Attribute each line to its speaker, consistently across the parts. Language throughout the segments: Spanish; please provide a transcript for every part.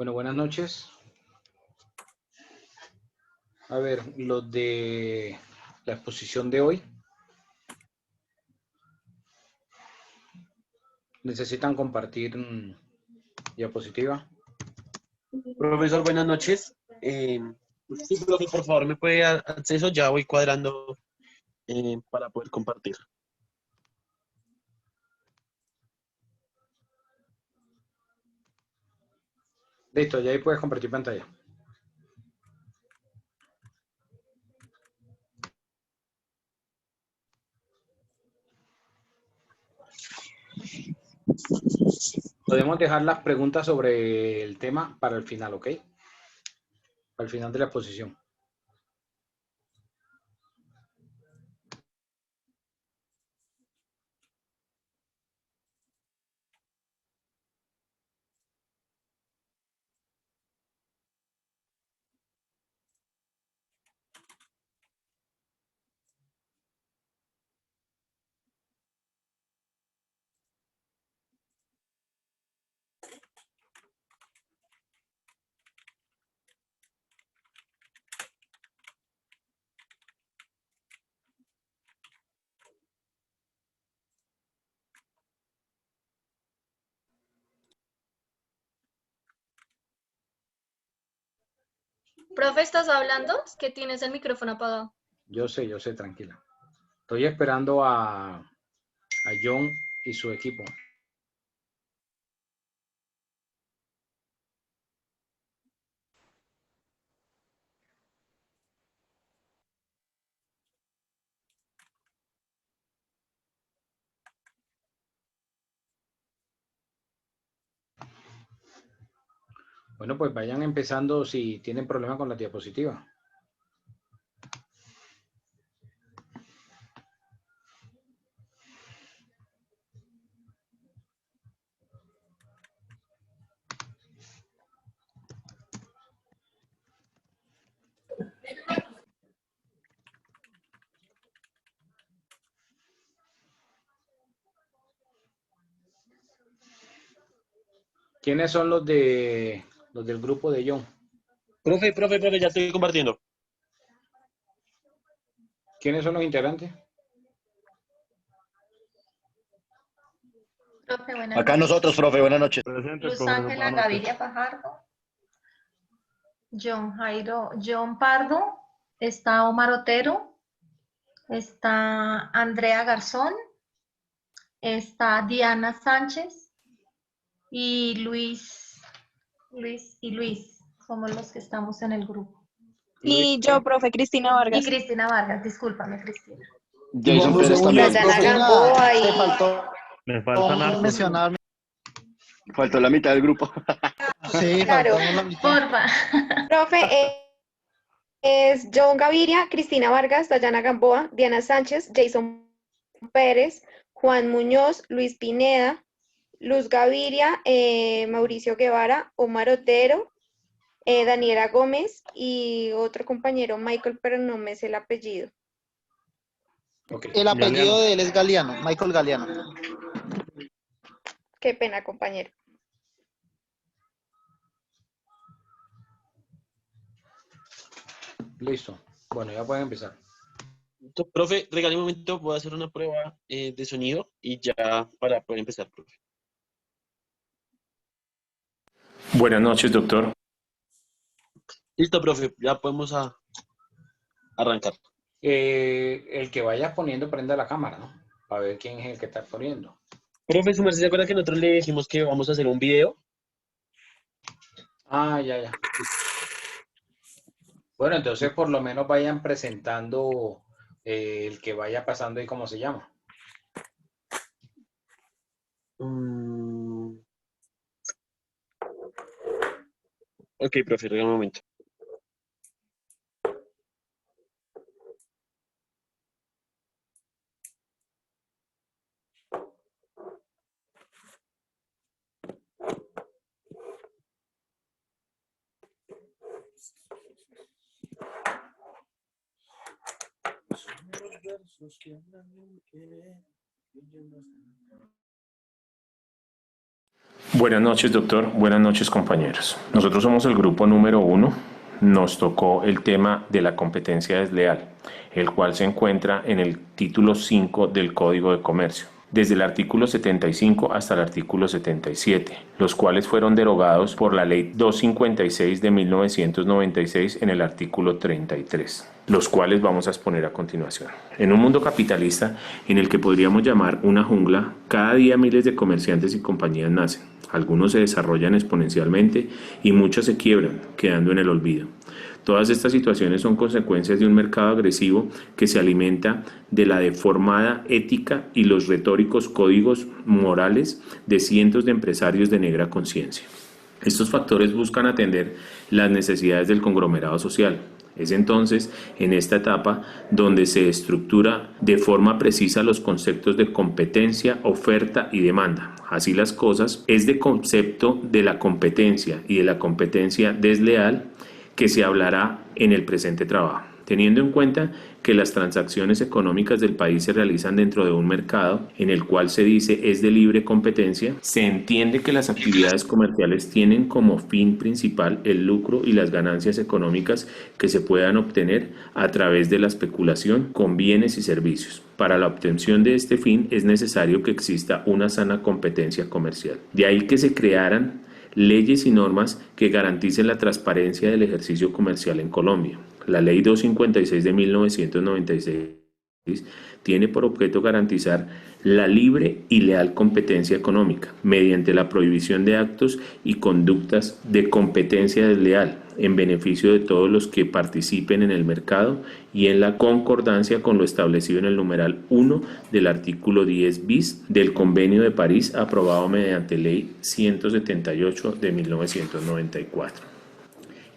Speaker 1: Bueno, buenas noches. A ver, los de la exposición de hoy necesitan compartir diapositiva.
Speaker 2: Profesor, buenas noches. Sí, profe, por favor, ¿me puede dar acceso? Ya voy cuadrando para poder compartir.
Speaker 1: Listo, ya ahí puedes compartir pantalla. Podemos dejar las preguntas sobre el tema para el final, ¿ok? Para el final de la exposición.
Speaker 3: Profe, ¿estás hablando? Es que tienes el micrófono apagado.
Speaker 1: Yo sé, tranquila. Estoy esperando a John y su equipo. Bueno, pues vayan empezando si tienen problema con la diapositiva. ¿Quiénes son los del grupo de John?
Speaker 2: Profe, ya estoy compartiendo.
Speaker 1: ¿Quiénes son los integrantes?
Speaker 3: Profe, buenas
Speaker 4: Acá
Speaker 3: noches.
Speaker 4: nosotros, profe, buenas noches.
Speaker 5: Presente,
Speaker 3: Luz
Speaker 5: profesor,
Speaker 3: Ángela
Speaker 5: buenas noches.
Speaker 3: Gaviria Fajardo. John Pardo. Está Omar Otero. Está Andrea Garzón. Está Diana Sánchez. Y Luis. Somos los que estamos en el grupo.
Speaker 1: Luis,
Speaker 6: Y yo, profe, Cristina
Speaker 3: Y
Speaker 6: Vargas.
Speaker 3: Cristina Vargas, discúlpame, Cristina.
Speaker 4: Jason Pérez también.
Speaker 7: Dayana Gamboa y...
Speaker 5: Me faltan hartos.
Speaker 7: mencionar.
Speaker 4: Faltó la mitad del grupo.
Speaker 7: Sí,
Speaker 6: Claro.
Speaker 7: faltamos la mitad.
Speaker 3: Porfa.
Speaker 6: Profe, es John Gaviria, Cristina Vargas, Dayana Gamboa, Diana Sánchez, Jason Pérez, Juan Muñoz, Luis Pineda, Luz Gaviria, Mauricio Guevara, Omar Otero, Daniela Gómez y otro compañero, Michael, pero no me sé el apellido.
Speaker 1: ok.
Speaker 7: El apellido
Speaker 5: Galeano.
Speaker 7: de él es Galeano, Michael Galeano.
Speaker 6: Qué pena, compañero.
Speaker 1: Listo. Bueno, ya pueden empezar.
Speaker 2: Profe, regálame un momento, voy a hacer una prueba de sonido y ya para poder empezar, profe.
Speaker 8: Buenas noches, doctor.
Speaker 2: Listo, profe, ya podemos arrancar.
Speaker 1: El que vaya poniendo, prenda la cámara, ¿no? Para ver quién es el que está poniendo.
Speaker 2: Profe, ¿su merced se acuerda que nosotros le dijimos que vamos a hacer un video?
Speaker 1: Ah, ya. Bueno, entonces por lo menos vayan presentando el que vaya pasando y cómo se llama.
Speaker 2: Ok, profe, regálame un momento.
Speaker 8: Buenas noches, doctor. Buenas noches, compañeros. Nosotros somos el grupo número 1. Nos tocó el tema de la competencia desleal, el cual se encuentra en el título 5 del Código de Comercio, desde el artículo 75 hasta el artículo 77, los cuales fueron derogados por la Ley 256 de 1996 en el artículo 33, los cuales vamos a exponer a continuación. En un mundo capitalista en el que podríamos llamar una jungla, cada día miles de comerciantes y compañías nacen. Algunos se desarrollan exponencialmente y muchos se quiebran, quedando en el olvido. Todas estas situaciones son consecuencias de un mercado agresivo que se alimenta de la deformada ética y los retóricos códigos morales de cientos de empresarios de negra conciencia. Estos factores buscan atender las necesidades del conglomerado social. Es entonces en esta etapa donde se estructura de forma precisa los conceptos de competencia, oferta y demanda. Así las cosas, es de concepto de la competencia y de la competencia desleal que se hablará en el presente trabajo. Teniendo en cuenta que las transacciones económicas del país se realizan dentro de un mercado en el cual se dice es de libre competencia, se entiende que las actividades comerciales tienen como fin principal el lucro y las ganancias económicas que se puedan obtener a través de la especulación con bienes y servicios. Para la obtención de este fin es necesario que exista una sana competencia comercial. De ahí que se crearan leyes y normas que garanticen la transparencia del ejercicio comercial en Colombia. La Ley 256 de 1996 tiene por objeto garantizar la libre y leal competencia económica mediante la prohibición de actos y conductas de competencia desleal en beneficio de todos los que participen en el mercado y en la concordancia con lo establecido en el numeral 1 del artículo 10 bis del Convenio de París aprobado mediante Ley 178 de 1994.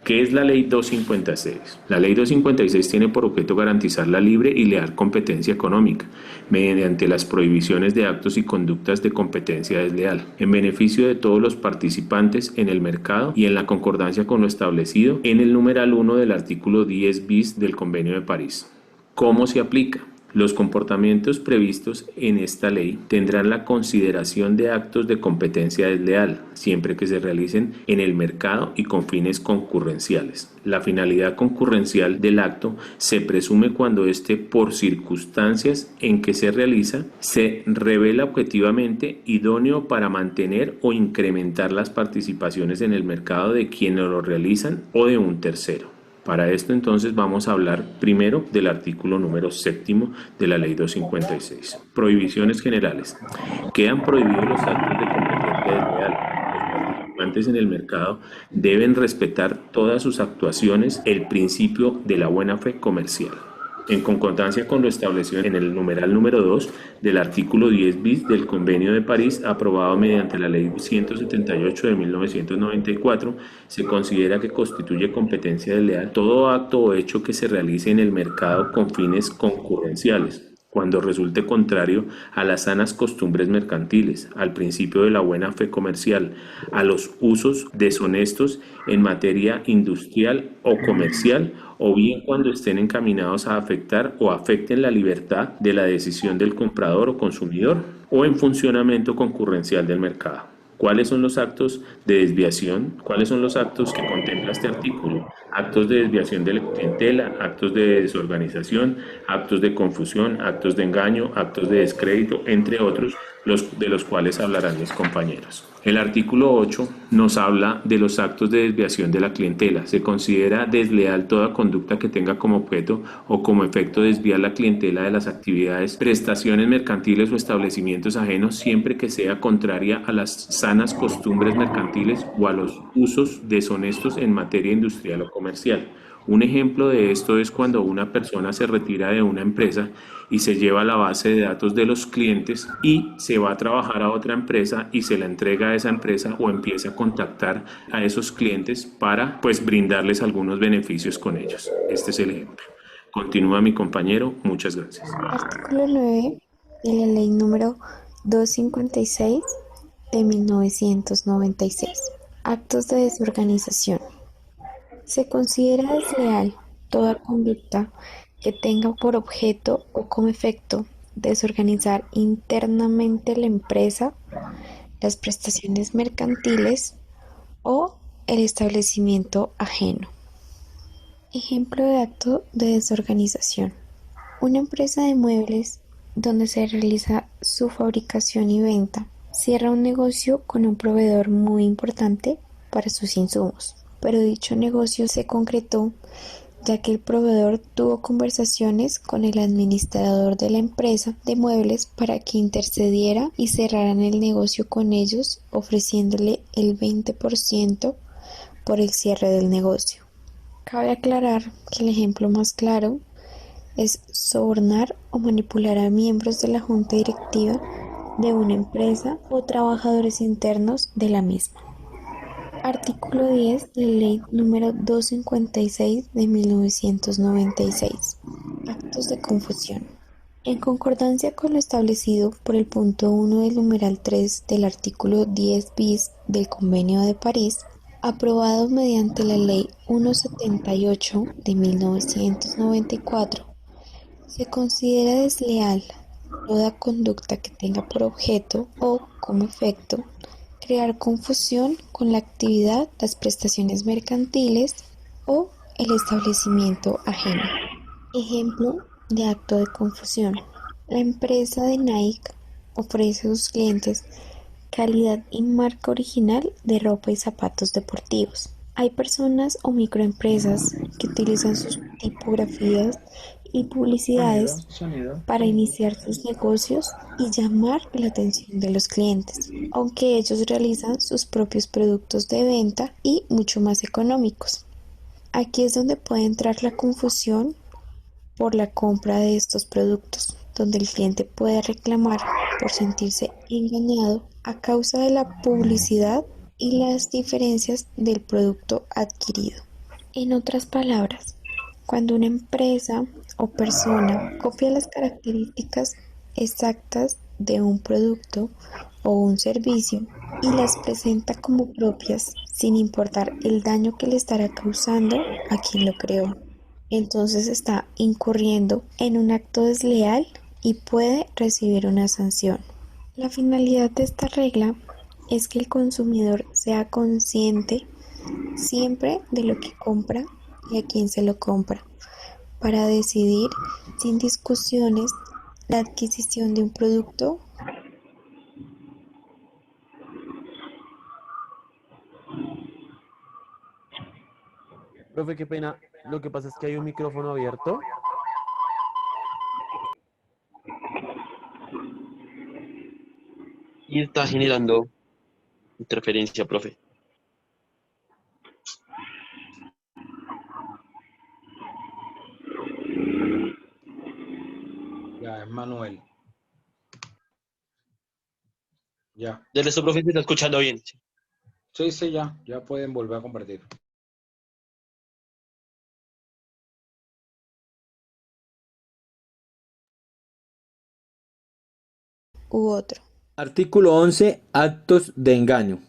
Speaker 8: ¿Qué es la Ley 256? La Ley 256 tiene por objeto garantizar la libre y leal competencia económica mediante las prohibiciones de actos y conductas de competencia desleal en beneficio de todos los participantes en el mercado y en la concordancia con lo establecido en el numeral 1 del artículo 10 bis del Convenio de París. ¿Cómo se aplica? Los comportamientos previstos en esta ley tendrán la consideración de actos de competencia desleal, siempre que se realicen en el mercado y con fines concurrenciales. La finalidad concurrencial del acto se presume cuando éste, por circunstancias en que se realiza, se revela objetivamente idóneo para mantener o incrementar las participaciones en el mercado de quienes lo realizan o de un tercero. Para esto entonces vamos a hablar primero del artículo número 7 de la Ley 256. Prohibiciones generales. Quedan prohibidos los actos de competencia desleal. Los participantes en el mercado deben respetar todas sus actuaciones el principio de la buena fe comercial, en concordancia con lo establecido en el numeral número 2 del artículo 10 bis del Convenio de París aprobado mediante la Ley 178 de 1994, se considera que constituye competencia desleal todo acto o hecho que se realice en el mercado con fines concurrenciales, cuando resulte contrario a las sanas costumbres mercantiles, al principio de la buena fe comercial, a los usos deshonestos en materia industrial o comercial, o bien cuando estén encaminados a afectar o afecten la libertad de la decisión del comprador o consumidor, o en funcionamiento concurrencial del mercado. ¿Cuáles son los actos de desviación? ¿Cuáles son los actos que contempla este artículo? Actos de desviación de la clientela, actos de desorganización, actos de confusión, actos de engaño, actos de descrédito, entre otros, de los cuales hablarán mis compañeros. El artículo 8 nos habla de los actos de desviación de la clientela. Se considera desleal toda conducta que tenga como objeto o como efecto desviar la clientela de las actividades, prestaciones mercantiles o establecimientos ajenos, siempre que sea contraria a las sanas costumbres mercantiles o a los usos deshonestos en materia industrial o comercial. Un ejemplo de esto es cuando una persona se retira de una empresa y se lleva la base de datos de los clientes y se va a trabajar a otra empresa y se la entrega a esa empresa o empieza a contactar a esos clientes para brindarles algunos beneficios con ellos. Este es el ejemplo. Continúa mi compañero, muchas gracias.
Speaker 9: Artículo 9 de la Ley número 256 de 1996. Actos de desorganización. Se considera desleal toda conducta que tenga por objeto o como efecto desorganizar internamente la empresa, las prestaciones mercantiles o el establecimiento ajeno. Ejemplo de acto de desorganización. Una empresa de muebles donde se realiza su fabricación y venta cierra un negocio con un proveedor muy importante para sus insumos, pero dicho negocio se concretó ya que el proveedor tuvo conversaciones con el administrador de la empresa de muebles para que intercediera y cerraran el negocio con ellos, ofreciéndole el 20% por el cierre del negocio. Cabe aclarar que el ejemplo más claro es sobornar o manipular a miembros de la junta directiva de una empresa o trabajadores internos de la misma. Artículo 10 de la Ley número 256 de 1996. Actos de confusión. En concordancia con lo establecido por el punto 1 del numeral 3 del artículo 10 bis del Convenio de París, aprobado mediante la Ley 178 de 1994, se considera desleal toda conducta que tenga por objeto o como efecto crear confusión con la actividad, las prestaciones mercantiles o el establecimiento ajeno. Ejemplo de acto de confusión. La empresa de Nike ofrece a sus clientes calidad y marca original de ropa y zapatos deportivos. Hay personas o microempresas que utilizan sus tipografías y publicidades para iniciar sus negocios y llamar la atención de los clientes, aunque ellos realizan sus propios productos de venta y mucho más económicos. Aquí es donde puede entrar la confusión por la compra de estos productos, donde el cliente puede reclamar por sentirse engañado a causa de la publicidad y las diferencias del producto adquirido. En otras palabras, cuando una empresa o persona copia las características exactas de un producto o un servicio y las presenta como propias sin importar el daño que le estará causando a quien lo creó, entonces está incurriendo en un acto desleal y puede recibir una sanción. La finalidad de esta regla es que el consumidor sea consciente siempre de lo que compra y a quién se lo compra, para decidir sin discusiones la adquisición de un producto.
Speaker 2: Profe, qué pena. Lo que pasa es que hay un micrófono abierto. Y está generando interferencia, profe.
Speaker 1: Ya, es Manuel. Ya.
Speaker 2: Del resto, profe, se está escuchando bien.
Speaker 1: Sí, ya pueden volver a compartir.
Speaker 9: U otro.
Speaker 10: Artículo 11. Actos de engaño.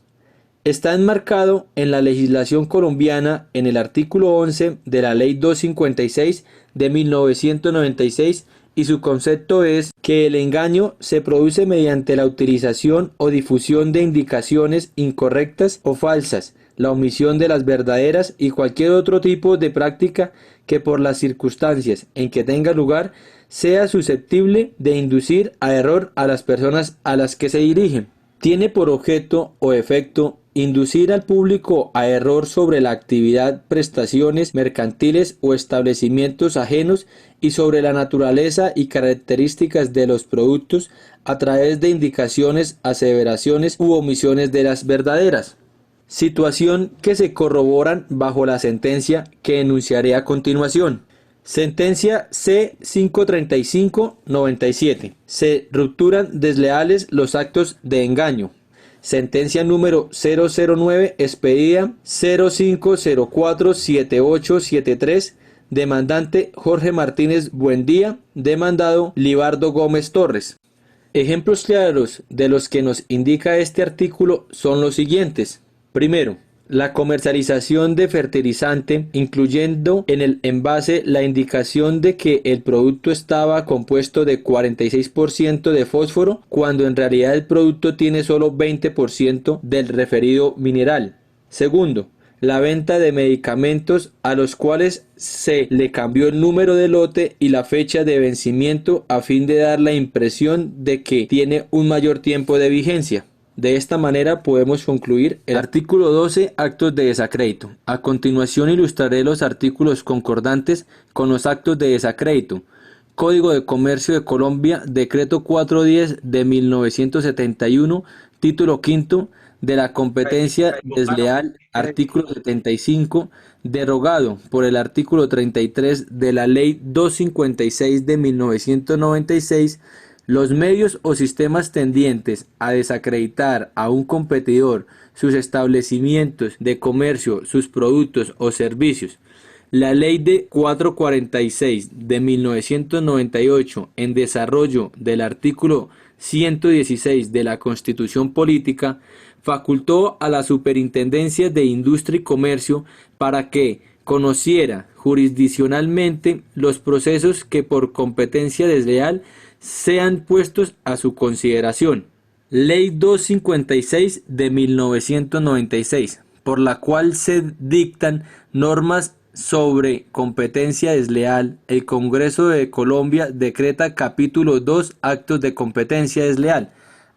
Speaker 10: Está enmarcado en la legislación colombiana en el artículo 11 de la Ley 256 de 1996 y su concepto es que el engaño se produce mediante la utilización o difusión de indicaciones incorrectas o falsas, la omisión de las verdaderas y cualquier otro tipo de práctica que por las circunstancias en que tenga lugar sea susceptible de inducir a error a las personas a las que se dirigen. Tiene por objeto o efecto inducir al público a error sobre la actividad, prestaciones mercantiles o establecimientos ajenos y sobre la naturaleza y características de los productos a través de indicaciones, aseveraciones u omisiones de las verdaderas. Situación que se corroboran bajo la sentencia que enunciaré a continuación. Sentencia C-535-97. Se rupturan desleales los actos de engaño. Sentencia número 009, expedida 05047873, demandante Jorge Martínez Buendía, demandado Libardo Gómez Torres. Ejemplos claros de los que nos indica este artículo son los siguientes. Primero, La comercialización de fertilizante, incluyendo en el envase la indicación de que el producto estaba compuesto de 46% de fósforo, cuando en realidad el producto tiene solo 20% del referido mineral. Segundo, la venta de medicamentos a los cuales se le cambió el número de lote y la fecha de vencimiento a fin de dar la impresión de que tiene un mayor tiempo de vigencia. De esta manera podemos concluir el artículo 12, actos de desacrédito. A continuación ilustraré los artículos concordantes con los actos de desacrédito. Código de Comercio de Colombia, Decreto 410 de 1971, título quinto, de la competencia desleal, artículo 75, derogado por el artículo 33 de la Ley 256 de 1996, los medios o sistemas tendientes a desacreditar a un competidor, sus establecimientos de comercio, sus productos o servicios. La Ley de 446 de 1998, en desarrollo del artículo 116 de la Constitución Política, facultó a la Superintendencia de Industria y Comercio para que conociera jurisdiccionalmente los procesos que por competencia desleal sean puestos a su consideración. Ley 256 de 1996, por la cual se dictan normas sobre competencia desleal. El Congreso de Colombia decreta capítulo 2, actos de competencia desleal.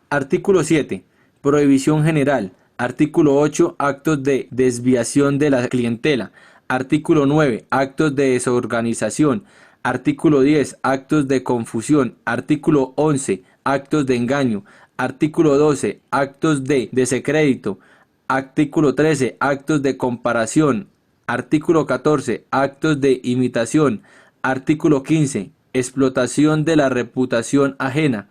Speaker 10: Artículo 7, prohibición general. Artículo 8, actos de desviación de la clientela. Artículo 9, actos de desorganización. Artículo 10, actos de confusión. Artículo 11, actos de engaño. Artículo 12, actos de descrédito. Artículo 13, actos de comparación. Artículo 14, actos de imitación. Artículo 15, explotación de la reputación ajena.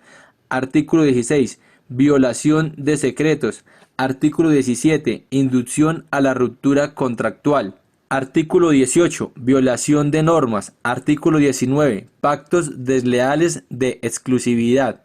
Speaker 10: Artículo 16, violación de secretos. Artículo 17, inducción a la ruptura contractual. Artículo 18, violación de normas. Artículo 19, pactos desleales de exclusividad.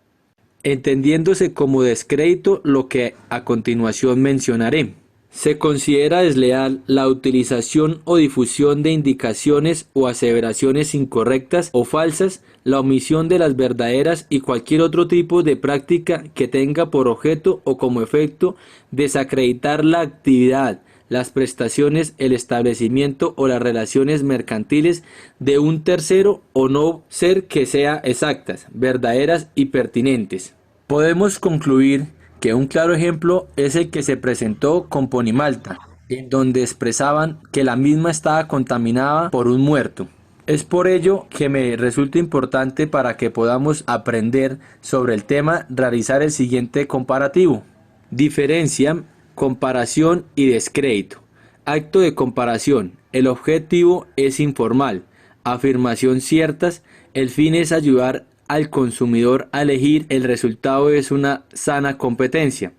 Speaker 10: Entendiéndose como descrédito lo que a continuación mencionaré. Se considera desleal la utilización o difusión de indicaciones o aseveraciones incorrectas o falsas, la omisión de las verdaderas y cualquier otro tipo de práctica que tenga por objeto o como efecto desacreditar la actividad, las prestaciones, el establecimiento o las relaciones mercantiles de un tercero o no ser que sea exactas, verdaderas y pertinentes. Podemos concluir que un claro ejemplo es el que se presentó con Ponimalta, en donde expresaban que la misma estaba contaminada por un muerto. Es por ello que me resulta importante, para que podamos aprender sobre el tema, realizar el siguiente comparativo. Diferencia, comparación y descrédito. Acto de comparación. El objetivo es informal. Afirmación ciertas. El fin es ayudar al consumidor a elegir. El resultado es una sana competencia.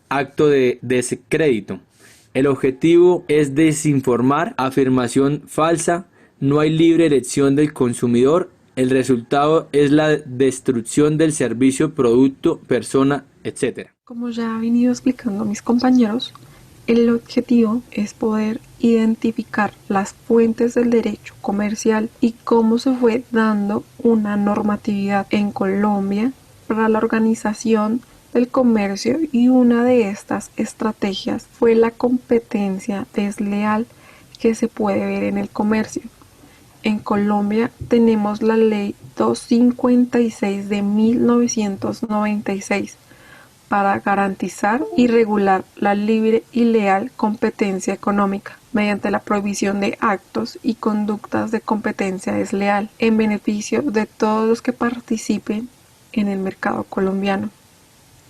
Speaker 10: Acto de descrédito. El objetivo es desinformar. Afirmación falsa. No hay libre elección del consumidor. El resultado es la destrucción del servicio, producto, persona, etc.
Speaker 11: Como ya han venido explicando mis compañeros, el objetivo es poder identificar las fuentes del derecho comercial y cómo se fue dando una normatividad en Colombia para la organización del comercio, y una de estas estrategias fue la competencia desleal que se puede ver en el comercio. En Colombia tenemos la Ley 256 de 1996 para garantizar y regular la libre y leal competencia económica mediante la prohibición de actos y conductas de competencia desleal en beneficio de todos los que participen en el mercado colombiano.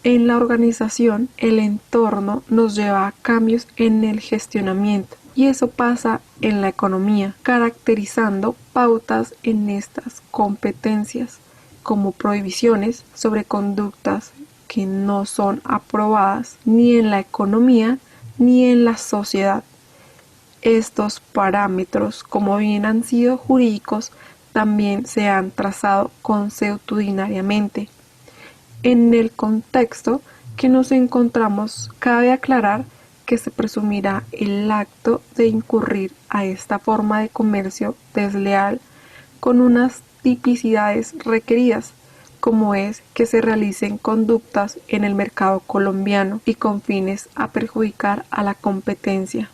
Speaker 11: En la organización, el entorno nos lleva a cambios en el gestionamiento, y eso pasa en la economía, caracterizando pautas en estas competencias, como prohibiciones sobre conductas que no son aprobadas ni en la economía ni en la sociedad. Estos parámetros, como bien han sido jurídicos, también se han trazado consuetudinariamente. En el contexto que nos encontramos, cabe aclarar que se presumirá el acto de incurrir a esta forma de comercio desleal con unas tipicidades requeridas, como es que se realicen conductas en el mercado colombiano y con fines a perjudicar a la competencia.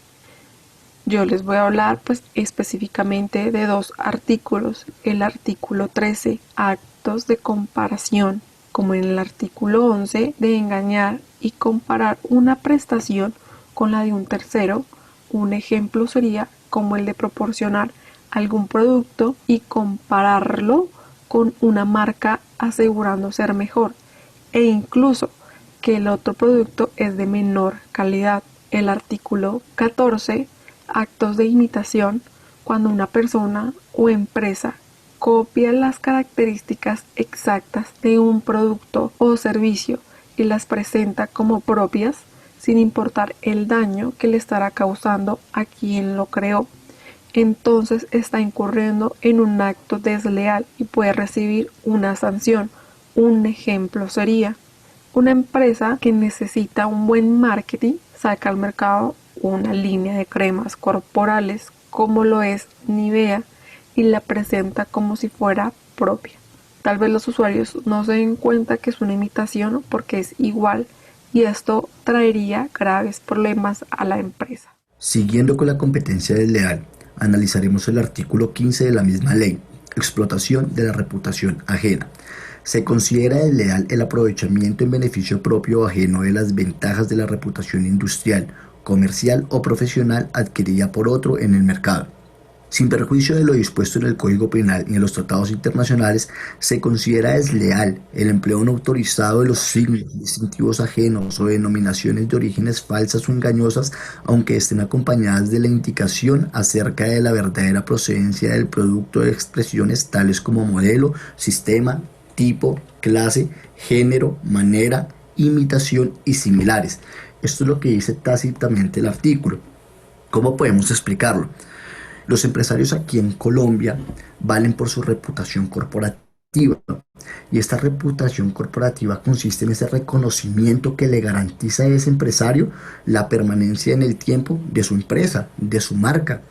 Speaker 11: Yo les voy a hablar pues específicamente de 2 artículos. El artículo 13, actos de comparación, como en el artículo 11, de engañar y comparar una prestación con la de un tercero. Un ejemplo sería como el de proporcionar algún producto y compararlo con una marca asegurando ser mejor, e incluso que el otro producto es de menor calidad. El artículo 14, actos de imitación, cuando una persona o empresa copia las características exactas de un producto o servicio y las presenta como propias, sin importar el daño que le estará causando a quien lo creó. Entonces está incurriendo en un acto desleal y puede recibir una sanción. Un ejemplo sería una empresa que necesita un buen marketing, saca al mercado una línea de cremas corporales como lo es Nivea y la presenta como si fuera propia. Tal vez los usuarios no se den cuenta que es una imitación porque es igual, y esto traería graves problemas a la empresa.
Speaker 12: Siguiendo con la competencia desleal, analizaremos el artículo 15 de la misma ley, explotación de la reputación ajena. Se considera desleal el aprovechamiento en beneficio propio o ajeno de las ventajas de la reputación industrial, comercial o profesional adquirida por otro en el mercado. Sin perjuicio de lo dispuesto en el Código Penal y en los tratados internacionales, se considera desleal el empleo no autorizado de los signos distintivos ajenos o denominaciones de orígenes falsas o engañosas, aunque estén acompañadas de la indicación acerca de la verdadera procedencia del producto de expresiones tales como modelo, sistema, tipo, clase, género, manera, imitación y similares. Esto es lo que dice tácitamente el artículo. ¿Cómo podemos explicarlo? Los empresarios aquí en Colombia valen por su reputación corporativa, y esta reputación corporativa consiste en ese reconocimiento que le garantiza a ese empresario la permanencia en el tiempo de su empresa, de su marca.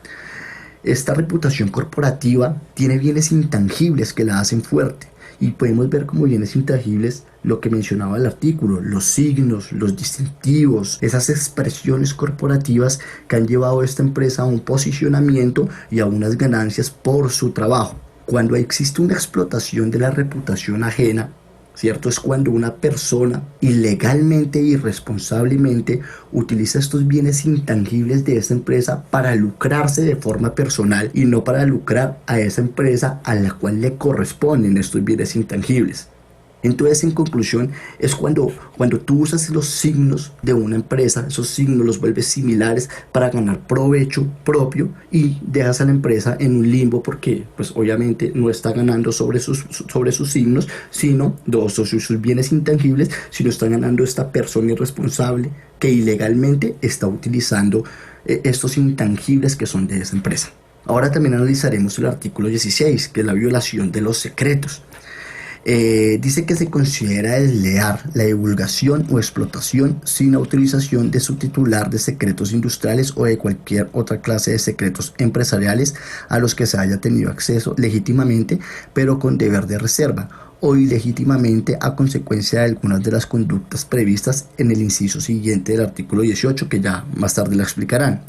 Speaker 12: Esta reputación corporativa tiene bienes intangibles que la hacen fuerte, y podemos ver como bienes intangibles lo que mencionaba el artículo, los signos, los distintivos, esas expresiones corporativas que han llevado a esta empresa a un posicionamiento y a unas ganancias por su trabajo. Cuando existe una explotación de la reputación ajena, ¿cierto? Es cuando una persona ilegalmente e irresponsablemente utiliza estos bienes intangibles de esa empresa para lucrarse de forma personal y no para lucrar a esa empresa a la cual le corresponden estos bienes intangibles. Entonces, en conclusión, es cuando tú usas los signos de una empresa, esos signos los vuelves similares para ganar provecho propio y dejas a la empresa en un limbo porque, pues, obviamente no está ganando sobre sus signos, sino sobre sus bienes intangibles, sino está ganando esta persona irresponsable que ilegalmente está utilizando estos intangibles que son de esa empresa. Ahora también analizaremos el artículo 16, que es la violación de los secretos. Dice que se considera desleal la divulgación o explotación sin autorización de su titular de secretos industriales o de cualquier otra clase de secretos empresariales a los que se haya tenido acceso legítimamente, pero con deber de reserva, o ilegítimamente a consecuencia de algunas de las conductas previstas en el inciso siguiente del artículo 18, que ya más tarde la explicarán.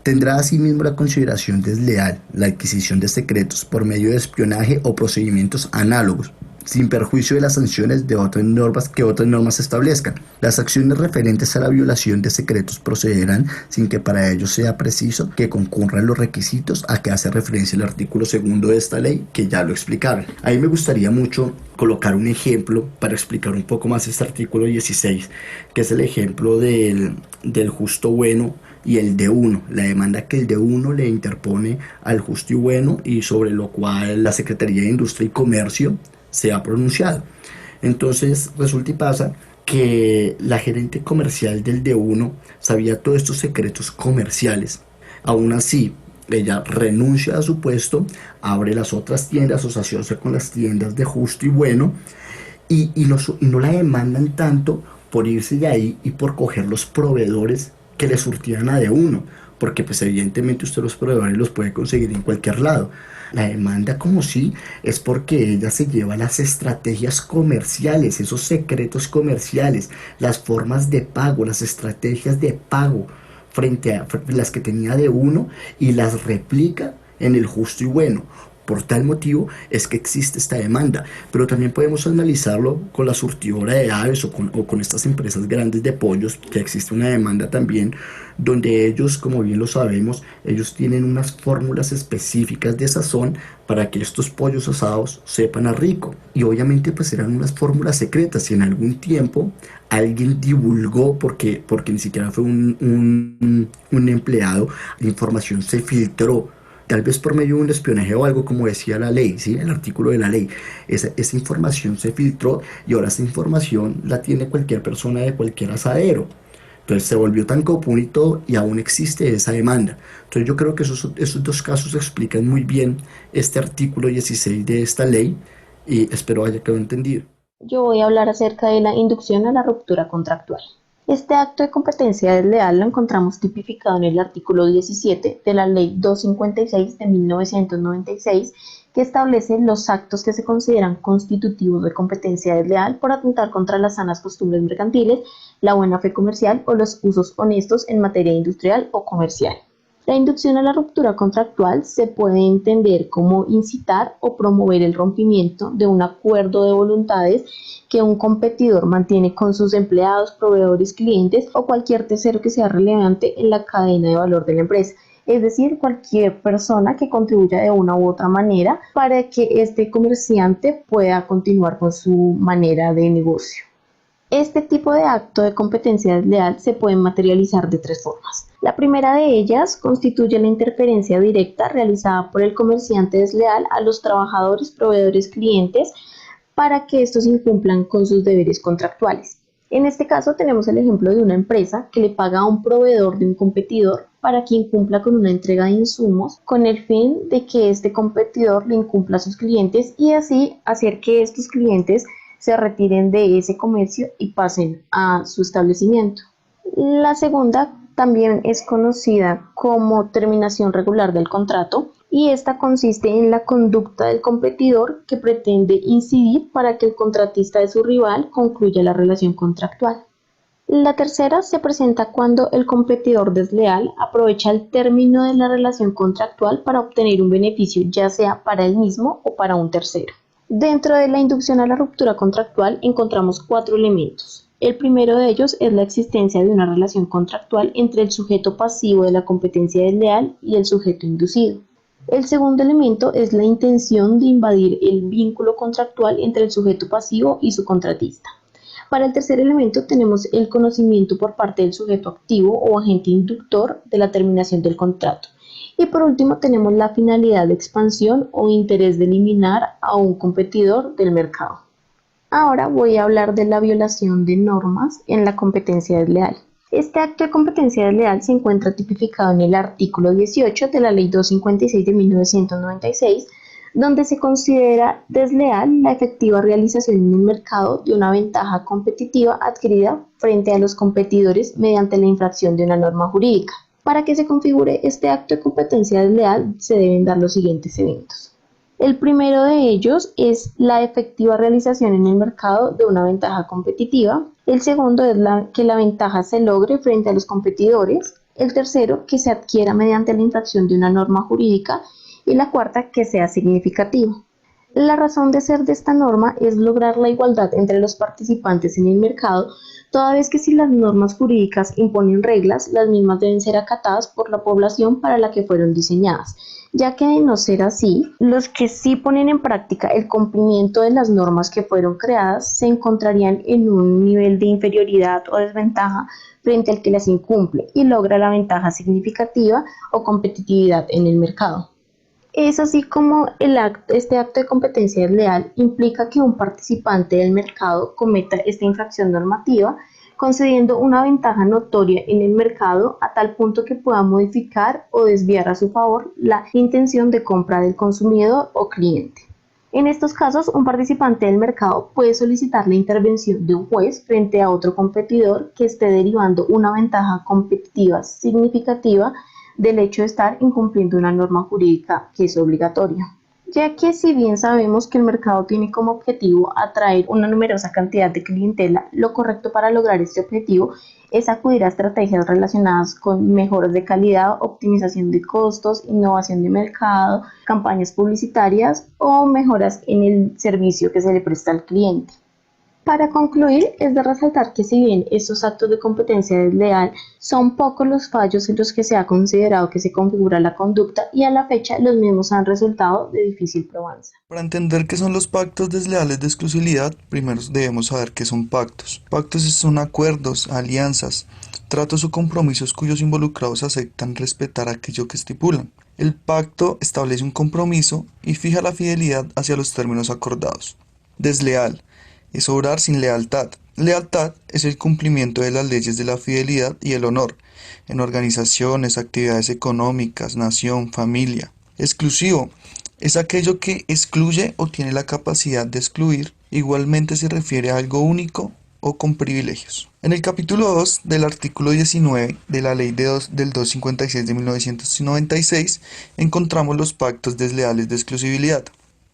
Speaker 12: Tendrá asimismo la consideración desleal la adquisición de secretos por medio de espionaje o procedimientos análogos, sin perjuicio de las sanciones de otras normas que otras normas establezcan. Las acciones referentes a la violación de secretos procederán sin que para ello sea preciso que concurran los requisitos a que hace referencia el artículo 2 de esta ley, que ya lo explicaron. Ahí me gustaría mucho colocar un ejemplo para explicar un poco más este artículo 16, que es el ejemplo del justo bueno y el de uno, la demanda que el de uno le interpone al justo y bueno, y sobre lo cual la Secretaría de Industria y Comercio se ha pronunciado. Entonces resulta y pasa que la gerente comercial del D1 sabía todos estos secretos comerciales. Aún así, ella renuncia a su puesto, abre las otras tiendas, o se asocia con las tiendas de justo y bueno, y no la demandan tanto por irse de ahí y por coger los proveedores que le surtían a D1, porque pues evidentemente usted los proveedores los puede conseguir en cualquier lado. La demanda como sí es porque ella se lleva las estrategias comerciales, esos secretos comerciales, las formas de pago, las estrategias de pago frente a las que tenía D1 y las replica en el justo y bueno. Por tal motivo es que existe esta demanda, pero también podemos analizarlo con la surtidora de aves o con estas empresas grandes de pollos, que existe una demanda también, donde ellos, como bien lo sabemos, ellos tienen unas fórmulas específicas de sazón para que estos pollos asados sepan a rico. Y obviamente pues eran unas fórmulas secretas y en algún tiempo alguien divulgó, porque ni siquiera fue un empleado, la información se filtró, tal vez por medio de un espionaje o algo, como decía la ley, ¿sí? El artículo de la ley. Esa información se filtró y ahora esa información la tiene cualquier persona de cualquier asadero. Entonces se volvió tan común y todo, y aún existe esa demanda. Entonces yo creo que esos dos casos explican muy bien este artículo 16 de esta ley, y espero haya quedado entendido.
Speaker 13: Yo voy a hablar acerca de la inducción a la ruptura contractual. Este acto de competencia desleal lo encontramos tipificado en el artículo 17 de la Ley 256 de 1996, que establece los actos que se consideran constitutivos de competencia desleal por atentar contra las sanas costumbres mercantiles, la buena fe comercial o los usos honestos en materia industrial o comercial. La inducción a la ruptura contractual se puede entender como incitar o promover el rompimiento de un acuerdo de voluntades que un competidor mantiene con sus empleados, proveedores, clientes o cualquier tercero que sea relevante en la cadena de valor de la empresa. Es decir, cualquier persona que contribuya de una u otra manera para que este comerciante pueda continuar con su manera de negocio. Este tipo de acto de competencia desleal se puede materializar de tres formas. La primera de ellas constituye la interferencia directa realizada por el comerciante desleal a los trabajadores, proveedores, clientes para que estos incumplan con sus deberes contractuales. En este caso tenemos el ejemplo de una empresa que le paga a un proveedor de un competidor para que incumpla con una entrega de insumos con el fin de que este competidor le incumpla a sus clientes y así hacer que estos clientes se retiren de ese comercio y pasen a su establecimiento. La segunda también es conocida como terminación regular del contrato y esta consiste en la conducta del competidor que pretende incidir para que el contratista de su rival concluya la relación contractual. La tercera se presenta cuando el competidor desleal aprovecha el término de la relación contractual para obtener un beneficio, ya sea para él mismo o para un tercero. Dentro de la inducción a la ruptura contractual encontramos 4 elementos. El primero de ellos es la existencia de una relación contractual entre el sujeto pasivo de la competencia desleal y el sujeto inducido. El segundo elemento es la intención de invadir el vínculo contractual entre el sujeto pasivo y su contratista. Para el tercer elemento tenemos el conocimiento por parte del sujeto activo o agente inductor de la terminación del contrato. Y por último tenemos la finalidad de expansión o interés de eliminar a un competidor del mercado. Ahora voy a hablar de la violación de normas en la competencia desleal. Este acto de competencia desleal se encuentra tipificado en el artículo 18 de la Ley 256 de 1996, donde se considera desleal la efectiva realización en el mercado de una ventaja competitiva adquirida frente a los competidores mediante la infracción de una norma jurídica. Para que se configure este acto de competencia desleal se deben dar los siguientes eventos. El primero de ellos es la efectiva realización en el mercado de una ventaja competitiva. El segundo es que la ventaja se logre frente a los competidores. El tercero, que se adquiera mediante la infracción de una norma jurídica. Y la cuarta, que sea significativa. La razón de ser de esta norma es lograr la igualdad entre los participantes en el mercado, toda vez que si las normas jurídicas imponen reglas, las mismas deben ser acatadas por la población para la que fueron diseñadas, ya que de no ser así, los que sí ponen en práctica el cumplimiento de las normas que fueron creadas se encontrarían en un nivel de inferioridad o desventaja frente al que las incumple y logra la ventaja significativa o competitividad en el mercado. Es así como este acto de competencia desleal implica que un participante del mercado cometa esta infracción normativa, concediendo una ventaja notoria en el mercado a tal punto que pueda modificar o desviar a su favor la intención de compra del consumidor o cliente. En estos casos, un participante del mercado puede solicitar la intervención de un juez frente a otro competidor que esté derivando una ventaja competitiva significativa del hecho de estar incumpliendo una norma jurídica que es obligatoria. Ya que si bien sabemos que el mercado tiene como objetivo atraer una numerosa cantidad de clientela, lo correcto para lograr este objetivo es acudir a estrategias relacionadas con mejoras de calidad, optimización de costos, innovación de mercado, campañas publicitarias o mejoras en el servicio que se le presta al cliente. Para concluir, es de resaltar que si bien estos actos de competencia desleal son pocos los fallos en los que se ha considerado que se configura la conducta y a la fecha los mismos han resultado de difícil probanza.
Speaker 14: Para entender qué son los pactos desleales de exclusividad, primero debemos saber qué son pactos. Pactos son acuerdos, alianzas, tratos o compromisos cuyos involucrados aceptan respetar aquello que estipulan. El pacto establece un compromiso y fija la fidelidad hacia los términos acordados. Desleal es obrar sin lealtad. Lealtad es el cumplimiento de las leyes de la fidelidad y el honor en organizaciones, actividades económicas, nación, familia. Exclusivo es aquello que excluye o tiene la capacidad de excluir. Igualmente se refiere a algo único o con privilegios. En el capítulo 2 del artículo 19 de la ley del 256 de 1996 encontramos los pactos desleales de exclusividad.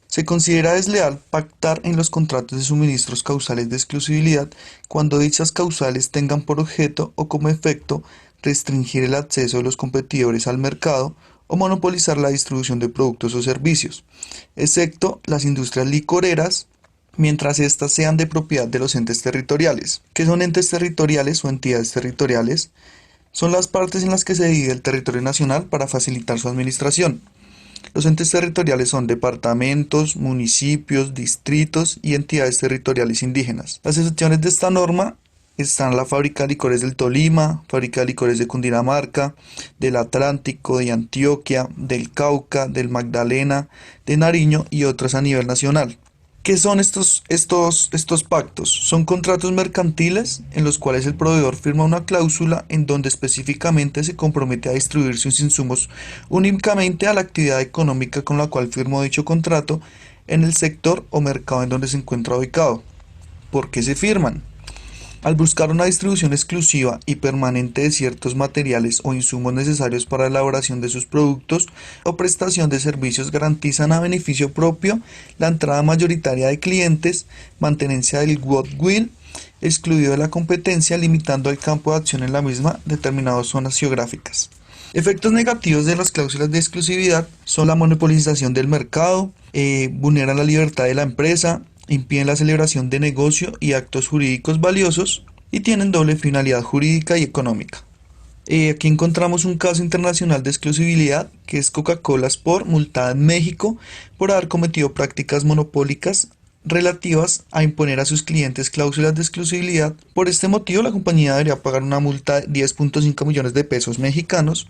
Speaker 14: Se considera desleal pactar en los contratos de suministros causales de exclusividad cuando dichas causales tengan por objeto o como efecto restringir el acceso de los competidores al mercado o monopolizar la distribución de productos o servicios, excepto las industrias licoreras, mientras éstas sean de propiedad de los entes territoriales. ¿Qué son entes territoriales o entidades territoriales? Son las partes en las que se divide el territorio nacional para facilitar su administración. Los entes territoriales son departamentos, municipios, distritos y entidades territoriales indígenas. Las excepciones de esta norma están la Fábrica de Licores del Tolima, Fábrica de Licores de Cundinamarca, del Atlántico, de Antioquia, del Cauca, del Magdalena, de Nariño y otras a nivel nacional. ¿Qué son estos pactos? Son contratos mercantiles en los cuales el proveedor firma una cláusula en donde específicamente se compromete a distribuir sus insumos únicamente a la actividad económica con la cual firmó dicho contrato en el sector o mercado en donde se encuentra ubicado. ¿Por qué se firman? Al buscar una distribución exclusiva y permanente de ciertos materiales o insumos necesarios para la elaboración de sus productos o prestación de servicios, garantizan a beneficio propio la entrada mayoritaria de clientes, mantenencia del goodwill, excluido de la competencia, limitando el campo de acción en la misma determinadas zonas geográficas. Efectos negativos de las cláusulas de exclusividad son la monopolización del mercado, vulneran la libertad de la empresa, impiden la celebración de negocio y actos jurídicos valiosos y tienen doble finalidad jurídica y económica. Aquí encontramos un caso internacional de exclusividad que es Coca-Cola Sport, multada en México por haber cometido prácticas monopólicas relativas a imponer a sus clientes cláusulas de exclusividad. Por este motivo, la compañía debería pagar una multa de 10.5 millones de pesos mexicanos,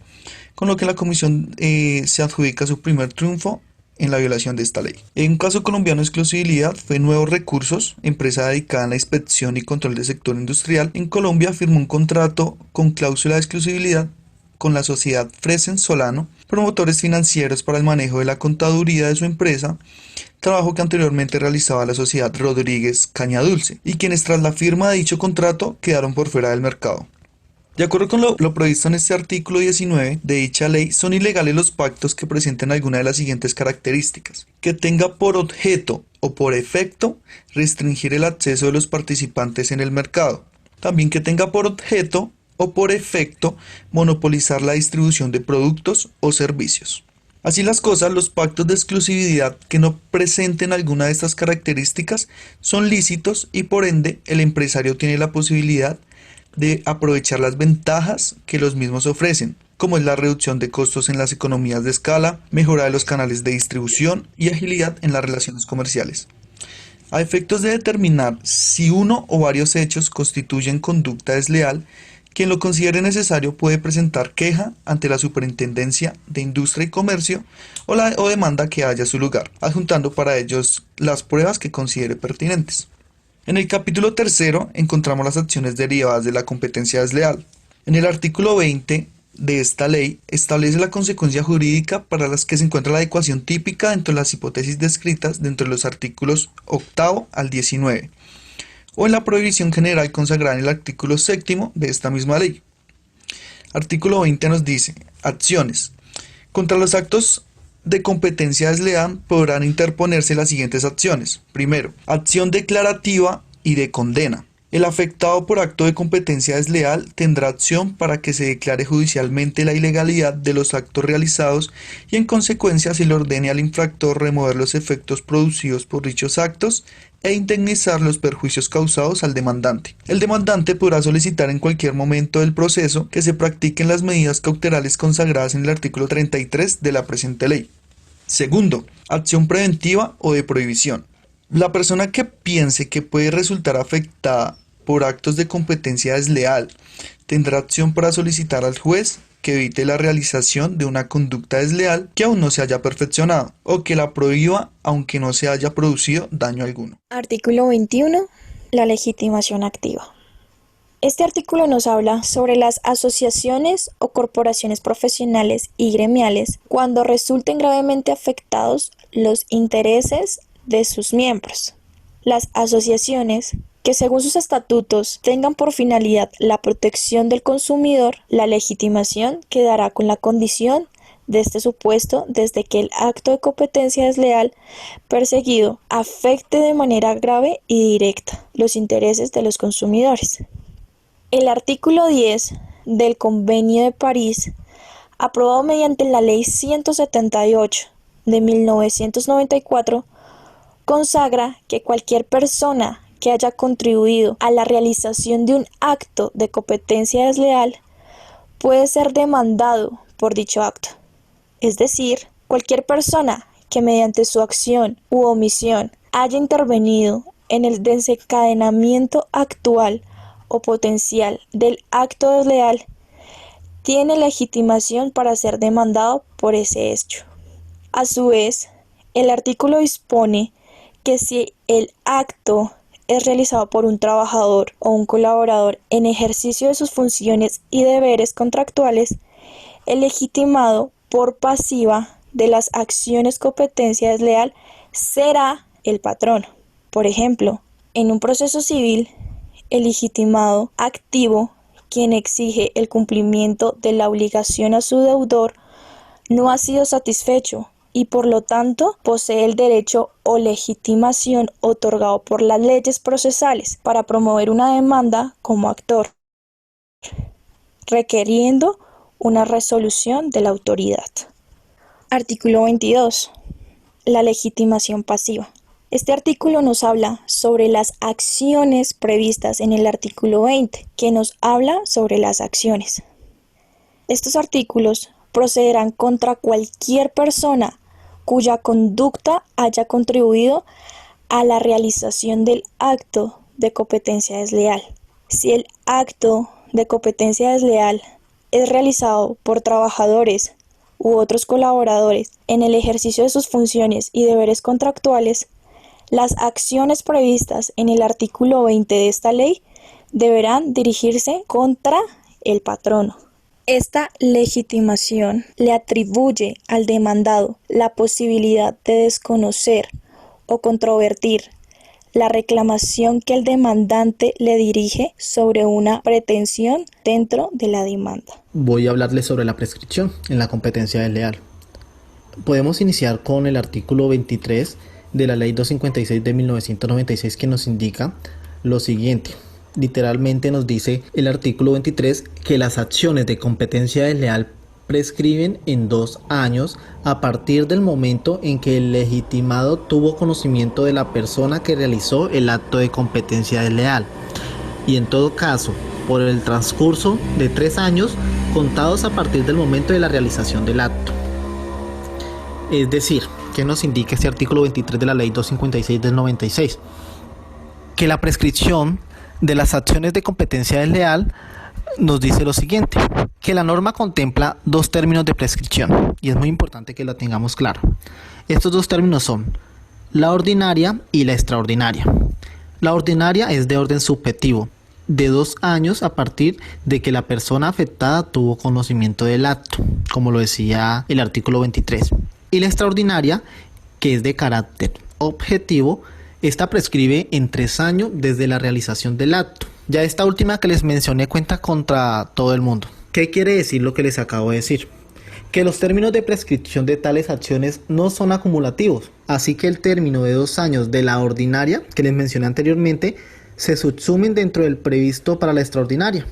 Speaker 14: con lo que la comisión se adjudica su primer triunfo en la violación de esta ley. En un caso colombiano de exclusividad fue Nuevos Recursos, empresa dedicada a la inspección y control del sector industrial. En Colombia firmó un contrato con cláusula de exclusividad con la sociedad Fresen Solano, promotores financieros para el manejo de la contaduría de su empresa, trabajo que anteriormente realizaba la sociedad Rodríguez Cañadulce, y quienes tras la firma de dicho contrato quedaron por fuera del mercado. De acuerdo con lo previsto en este artículo 19 de dicha ley, son ilegales los pactos que presenten alguna de las siguientes características: que tenga por objeto o por efecto restringir el acceso de los participantes en el mercado; también que tenga por objeto o por efecto monopolizar la distribución de productos o servicios. Así las cosas, los pactos de exclusividad que no presenten alguna de estas características son lícitos y por ende el empresario tiene la posibilidad de aprovechar las ventajas que los mismos ofrecen, como es la reducción de costos en las economías de escala, mejora de los canales de distribución y agilidad en las relaciones comerciales. A efectos de determinar si uno o varios hechos constituyen conducta desleal, quien lo considere necesario puede presentar queja ante la Superintendencia de Industria y Comercio o demanda que haya su lugar, adjuntando para ellos las pruebas que considere pertinentes. En el capítulo 3 encontramos las acciones derivadas de la competencia desleal. En el artículo 20 de esta ley establece la consecuencia jurídica para las que se encuentra la adecuación típica dentro de las hipótesis descritas dentro de los artículos 8 al 19, o en la prohibición general consagrada en el artículo 7 de esta misma ley. Artículo 20 nos dice: acciones. Contra los actos de competencia desleal podrán interponerse las siguientes acciones. Primero, acción declarativa y de condena. El afectado por acto de competencia desleal tendrá acción para que se declare judicialmente la ilegalidad de los actos realizados y en consecuencia se le ordene al infractor remover los efectos producidos por dichos actos e indemnizar los perjuicios causados al demandante. El demandante podrá solicitar en cualquier momento del proceso que se practiquen las medidas cautelales consagradas en el artículo 33 de la presente ley. Segundo, acción preventiva o de prohibición. La persona que piense que puede resultar afectada por actos de competencia desleal tendrá opción para solicitar al juez que evite la realización de una conducta desleal que aún no se haya perfeccionado o que la prohíba aunque no se haya producido daño alguno.
Speaker 15: Artículo 21. La legitimación activa. Este artículo nos habla sobre las asociaciones o corporaciones profesionales y gremiales cuando resulten gravemente afectados los intereses de sus miembros. Las asociaciones que según sus estatutos tengan por finalidad la protección del consumidor, la legitimación quedará con la condición de este supuesto desde que el acto de competencia desleal perseguido afecte de manera grave y directa los intereses de los consumidores. El artículo 10 del Convenio de París, aprobado mediante la Ley 178 de 1994, consagra que cualquier persona que haya contribuido a la realización de un acto de competencia desleal puede ser demandado por dicho acto. Es decir, cualquier persona que mediante su acción u omisión haya intervenido en el desencadenamiento actual o potencial del acto desleal tiene legitimación para ser demandado por ese hecho. A su vez, el artículo dispone que si el acto es realizado por un trabajador o un colaborador en ejercicio de sus funciones y deberes contractuales, el legitimado por pasiva de las acciones competencia desleal será el patrono. Por ejemplo, en un proceso civil, el legitimado activo, quien exige el cumplimiento de la obligación a su deudor, no ha sido satisfecho y por lo tanto posee el derecho o legitimación otorgado por las leyes procesales para promover una demanda como actor, requiriendo una resolución de la autoridad. Artículo 22. La legitimación pasiva. Este artículo nos habla sobre las acciones previstas en el artículo 20, que nos habla sobre las acciones. Estos artículos procederán contra cualquier persona cuya conducta haya contribuido a la realización del acto de competencia desleal. Si el acto de competencia desleal es realizado por trabajadores u otros colaboradores en el ejercicio de sus funciones y deberes contractuales, las acciones previstas en el artículo 20 de esta ley deberán dirigirse contra el patrono. Esta legitimación le atribuye al demandado la posibilidad de desconocer o controvertir la reclamación que el demandante le dirige sobre una pretensión dentro de la demanda.
Speaker 7: Voy a hablarles sobre la prescripción en la competencia desleal. Podemos iniciar con el artículo 23 de la Ley 256 de 1996 que nos indica lo siguiente. Literalmente nos dice el artículo 23 que las acciones de competencia desleal prescriben en 2 años a partir del momento en que el legitimado tuvo conocimiento de la persona que realizó el acto de competencia desleal y en todo caso por el transcurso de 3 años contados a partir del momento de la realización del acto. Es decir, ¿qué nos indica este artículo 23 de la Ley 256 del 96? Que la prescripción de las acciones de competencia desleal nos dice lo siguiente, que la norma contempla 2 términos de prescripción y es muy importante que lo tengamos claro. Estos 2 términos son la ordinaria y la extraordinaria. La ordinaria es de orden subjetivo, de 2 años a partir de que la persona afectada tuvo conocimiento del acto, como lo decía el artículo 23. Y la extraordinaria, que es de carácter objetivo, esta prescribe en 3 años desde la realización del acto. Ya esta última que les mencioné cuenta contra todo el mundo. ¿Qué quiere decir lo que les acabo de decir? Que los términos de prescripción de tales acciones no son acumulativos, así que el término de 2 años de la ordinaria, que les mencioné anteriormente, se subsumen dentro del previsto para la extraordinaria.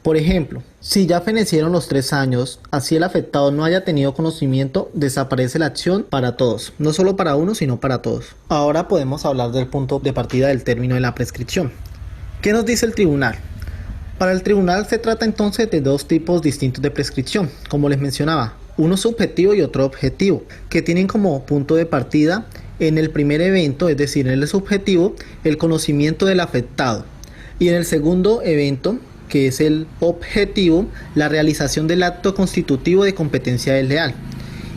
Speaker 7: Por ejemplo, si ya fenecieron los 3 años, así el afectado no haya tenido conocimiento, desaparece la acción para todos, no solo para uno, sino para todos. Ahora podemos hablar del punto de partida del término de la prescripción. ¿Qué nos dice el tribunal? Para el tribunal se trata entonces de 2 tipos distintos de prescripción, como les mencionaba, uno subjetivo y otro objetivo, que tienen como punto de partida en el primer evento, es decir, en el subjetivo, el conocimiento del afectado, y en el segundo evento, que es el objetivo, la realización del acto constitutivo de competencia desleal.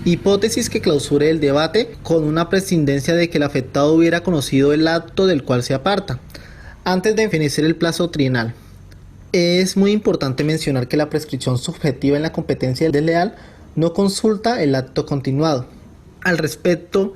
Speaker 7: Hipótesis que clausure el debate con una prescindencia de que el afectado hubiera conocido el acto del cual se aparta, antes de fenecer el plazo trienal. Es muy importante mencionar que la prescripción subjetiva en la competencia desleal no consulta el acto continuado. Al respecto,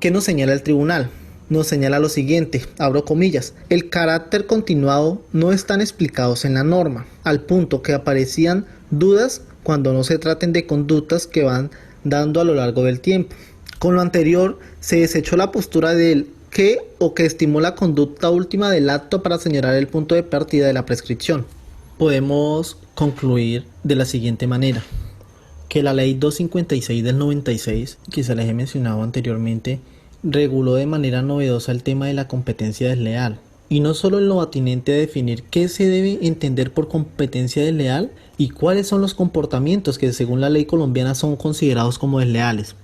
Speaker 7: ¿qué nos señala el tribunal? Nos señala lo siguiente, abro comillas, el carácter continuado no están explicados en la norma, al punto que aparecían dudas cuando no se traten de conductas que van dando a lo largo del tiempo. Con lo anterior, se desechó la postura del que o que estimó la conducta última del acto para señalar el punto de partida de la prescripción. Podemos concluir de la siguiente manera, que la ley 256 del 96, que se les he mencionado anteriormente, reguló de manera novedosa el tema de la competencia desleal, y no solo en lo atinente a definir qué se debe entender por competencia desleal y cuáles son los comportamientos que según la ley colombiana son considerados como desleales,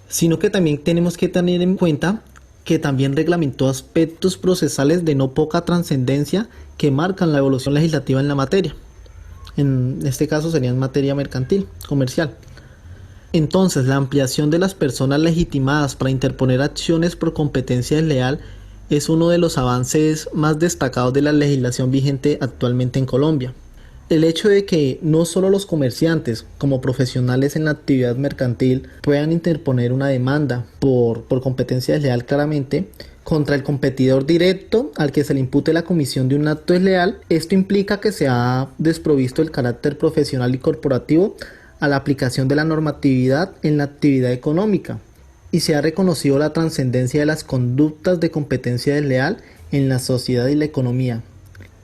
Speaker 7: sino que también tenemos que tener en cuenta que también reglamentó aspectos procesales de no poca trascendencia que marcan la evolución legislativa en la materia. En este caso sería en materia mercantil, comercial. Entonces, la ampliación de las personas legitimadas para interponer acciones por competencia desleal es uno de los avances más destacados de la legislación vigente actualmente en Colombia. El hecho de que no solo los comerciantes, como profesionales en la actividad mercantil, puedan interponer una demanda por competencia desleal claramente contra el competidor directo al que se le impute la comisión de un acto desleal, esto implica que se ha desprovisto el carácter profesional y corporativo a la aplicación de la normatividad en la actividad económica y se ha reconocido la trascendencia de las conductas de competencia desleal en la sociedad y la economía.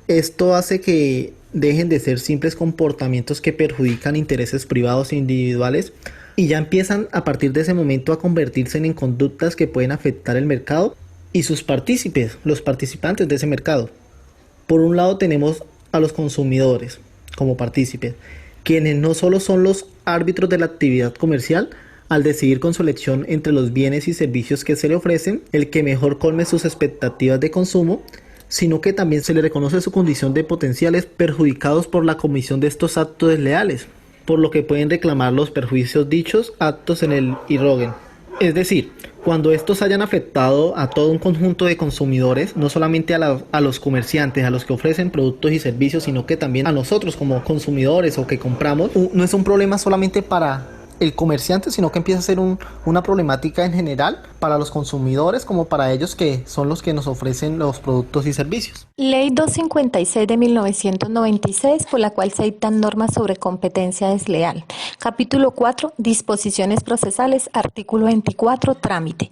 Speaker 7: Esto hace que dejen de ser simples comportamientos que perjudican intereses privados e individuales y ya empiezan a partir de ese momento a convertirse en conductas que pueden afectar el mercado y sus partícipes, los participantes de ese mercado. Por un lado tenemos a los consumidores como partícipes, quienes no solo son los árbitros de la actividad comercial al decidir con su elección entre los bienes y servicios que se le ofrecen, el que mejor colme sus expectativas de consumo, sino que también se le reconoce su condición de potenciales perjudicados por la comisión de estos actos desleales, por lo que pueden reclamar los perjuicios dichos actos en el irrogen. Es decir, cuando estos hayan afectado a todo un conjunto de consumidores, no solamente a los comerciantes, a los que ofrecen productos y servicios, sino que también a nosotros como consumidores o que compramos, no es un problema solamente para el comerciante, sino que empieza a ser una problemática en general para los consumidores como para ellos que son los que nos ofrecen los productos y servicios.
Speaker 15: Ley 256 de 1996, por la cual se dictan normas sobre competencia desleal. Capítulo 4, disposiciones procesales, artículo 24, trámite.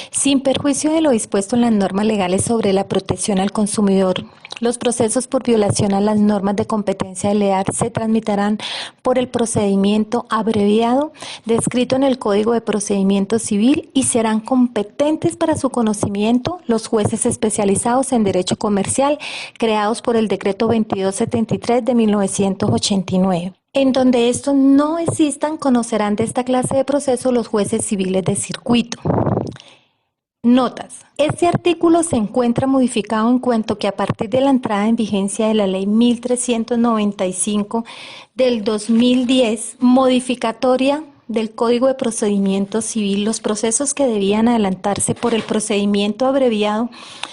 Speaker 15: Sin perjuicio de lo dispuesto en las normas legales sobre la protección al consumidor, los procesos por violación a las normas de competencia desleal se tramitarán por el procedimiento abreviado descrito en el Código de Procedimiento Civil y serán competentes para su conocimiento los jueces especializados en derecho comercial creados por el Decreto 2273 de 1989. En donde estos no existan, conocerán de esta clase de proceso los jueces civiles de circuito. Notas. Este artículo se encuentra modificado en cuanto que a partir de la entrada en vigencia de la Ley 1395 del 2010, modificatoria
Speaker 16: del Código de Procedimiento Civil, los procesos que debían adelantarse por el procedimiento abreviado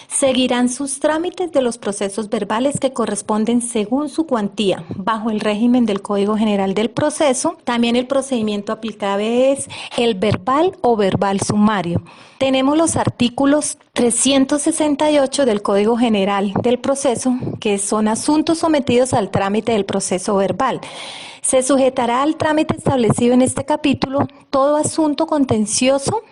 Speaker 16: seguirán sus trámites de los procesos verbales que corresponden según su cuantía, bajo el régimen del Código General del Proceso. También el procedimiento aplicable es el verbal o verbal sumario. Tenemos los artículos 368 del Código General del Proceso, que son asuntos sometidos al trámite del proceso verbal. Se sujetará al trámite establecido en este capítulo todo asunto contencioso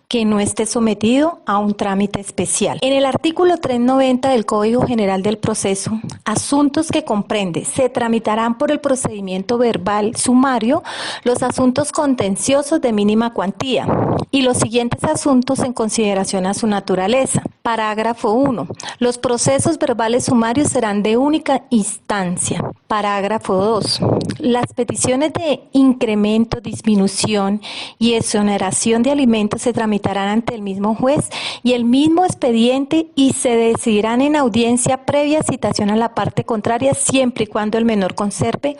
Speaker 16: que no esté sometido a un trámite especial. En el artículo 390 del Código General del Proceso, asuntos que comprende, se tramitarán por el procedimiento verbal sumario los asuntos contenciosos de mínima cuantía y los siguientes asuntos en consideración a su naturaleza. Parágrafo 1. Los procesos verbales sumarios serán de única instancia. Parágrafo 2. Las peticiones de incremento, disminución y exoneración de alimentos se tramitarán ante el mismo juez y el mismo expediente y se decidirán en audiencia previa citación a la parte contraria siempre y cuando el menor conserve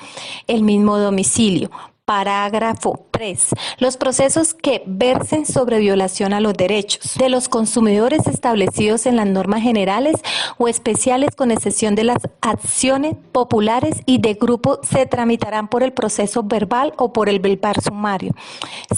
Speaker 16: el mismo domicilio. Parágrafo 3. Los procesos que versen sobre violación a los derechos de los consumidores establecidos en las normas generales o especiales con excepción de las acciones populares y de grupo se tramitarán por el proceso verbal o por el verbal sumario,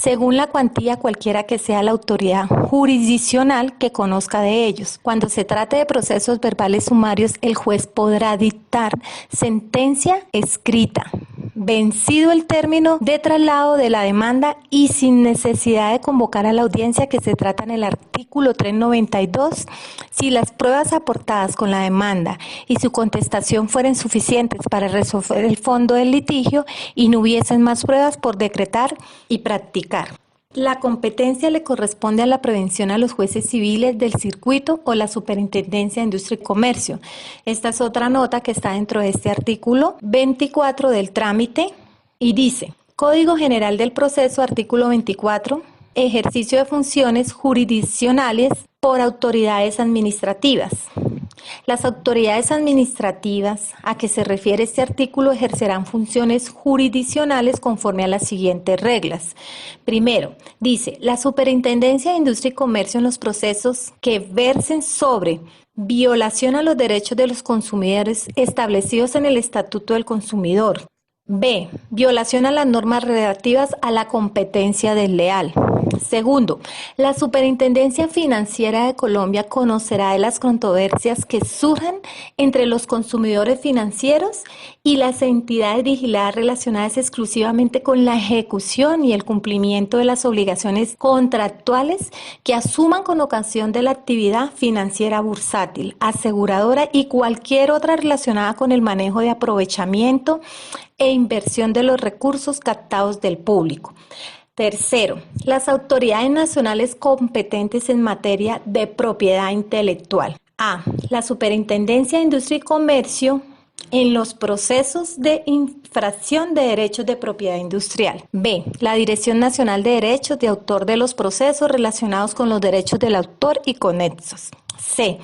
Speaker 16: según la cuantía cualquiera que sea la autoridad jurisdiccional que conozca de ellos. Cuando se trate de procesos verbales sumarios, el juez podrá dictar sentencia escrita, vencido el término de traslado de la demanda y sin necesidad de convocar a la audiencia que se trata en el artículo 392, si las pruebas aportadas con la demanda y su contestación fueren suficientes para resolver el fondo del litigio y no hubiesen más pruebas por decretar y practicar. La competencia le corresponde a la prevención a los jueces civiles del circuito o la Superintendencia de Industria y Comercio. Esta es otra nota que está dentro de este artículo 24 del trámite y dice: Código General del Proceso, artículo 24, ejercicio de funciones jurisdiccionales por autoridades administrativas. Las autoridades administrativas a que se refiere este artículo ejercerán funciones jurisdiccionales conforme a las siguientes reglas. Primero, dice, la Superintendencia de Industria y Comercio en los procesos que versen sobre violación a los derechos de los consumidores establecidos en el Estatuto del Consumidor. B. Violación a las normas relativas a la competencia desleal. Segundo, la Superintendencia Financiera de Colombia conocerá de las controversias que surjan entre los consumidores financieros y las entidades vigiladas relacionadas exclusivamente con la ejecución y el cumplimiento de las obligaciones contractuales que asuman con ocasión de la actividad financiera bursátil, aseguradora y cualquier otra relacionada con el manejo de aprovechamiento e inversión de los recursos captados del público. Tercero, las autoridades nacionales competentes en materia de propiedad intelectual. A. La Superintendencia de Industria y Comercio en los procesos de infracción de derechos de propiedad industrial. B. La Dirección Nacional de Derechos de Autor de los procesos relacionados con los derechos del autor y conexos. C.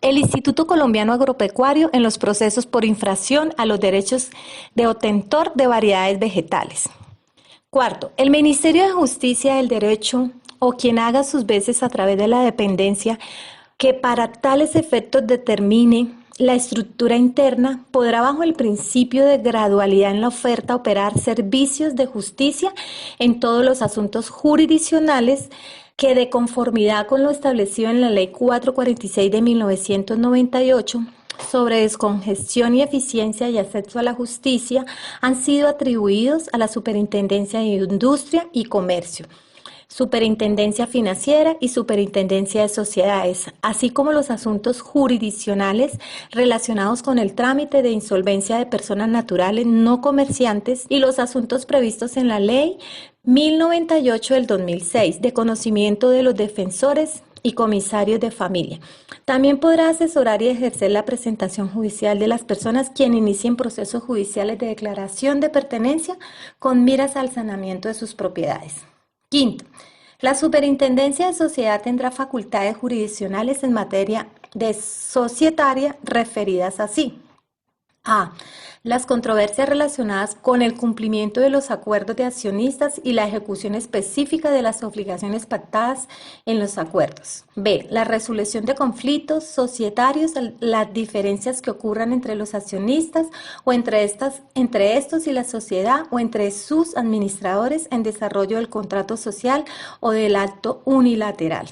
Speaker 16: El Instituto Colombiano Agropecuario en los procesos por infracción a los derechos de obtentor de variedades vegetales. Cuarto, el Ministerio de Justicia del Derecho o quien haga sus veces a través de la dependencia que para tales efectos determine la estructura interna podrá bajo el principio de gradualidad en la oferta operar servicios de justicia en todos los asuntos jurisdiccionales que de conformidad con lo establecido en la Ley 446 de 1998 sobre descongestión y eficiencia y acceso a la justicia han sido atribuidos a la Superintendencia de Industria y Comercio, Superintendencia Financiera y Superintendencia de Sociedades, así como los asuntos jurisdiccionales relacionados con el trámite de insolvencia de personas naturales no comerciantes y los asuntos previstos en la Ley 1098 del 2006 de conocimiento de los defensores y comisarios de familia. También podrá asesorar y ejercer la presentación judicial de las personas quienes inicien procesos judiciales de declaración de pertenencia con miras al saneamiento de sus propiedades. Quinto, la Superintendencia de Sociedad tendrá facultades jurisdiccionales en materia de societaria referidas así. A. Las controversias relacionadas con el cumplimiento de los acuerdos de accionistas y la ejecución específica de las obligaciones pactadas en los acuerdos. B. La resolución de conflictos societarios, las diferencias que ocurran entre los accionistas o entre estos y la sociedad o entre sus administradores en desarrollo del contrato social o del acto unilateral.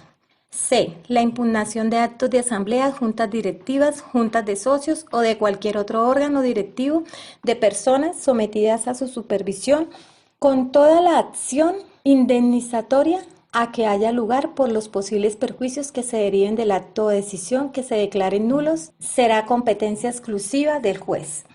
Speaker 16: C. La impugnación de actos de asambleas, juntas directivas, juntas de socios o de cualquier otro órgano directivo de personas sometidas a su supervisión con toda la acción indemnizatoria a que haya lugar por los posibles perjuicios que se deriven del acto o decisión que se declaren nulos, será competencia exclusiva del juez.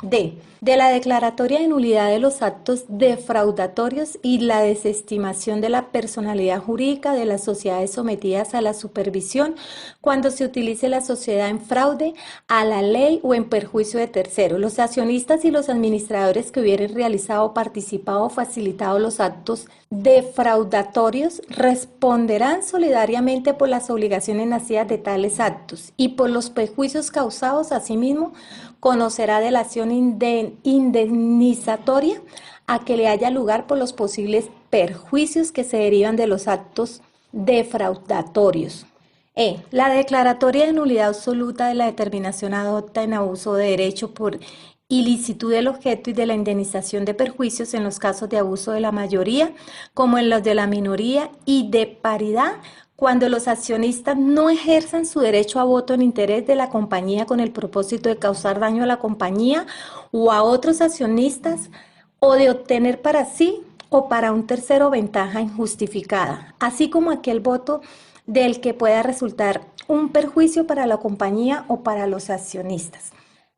Speaker 16: D. De la declaratoria de nulidad de los actos defraudatorios y la desestimación de la personalidad jurídica de las sociedades sometidas a la supervisión cuando se utilice la sociedad en fraude a la ley o en perjuicio de terceros. Los accionistas y los administradores que hubieran realizado, participado o facilitado los actos defraudatorios responderán solidariamente por las obligaciones nacidas de tales actos y por los perjuicios causados. Asimismo, conocerá de la acción indemnizatoria a que le haya lugar por los posibles perjuicios que se derivan de los actos defraudatorios. E. La declaratoria de nulidad absoluta de la determinación adopta en abuso de derecho por ilicitud del objeto y de la indemnización de perjuicios en los casos de abuso de la mayoría, como en los de la minoría, y de paridad, cuando los accionistas no ejerzan su derecho a voto en interés de la compañía con el propósito de causar daño a la compañía o a otros accionistas o de obtener para sí o para un tercero ventaja injustificada, así como aquel voto del que pueda resultar un perjuicio para la compañía o para los accionistas.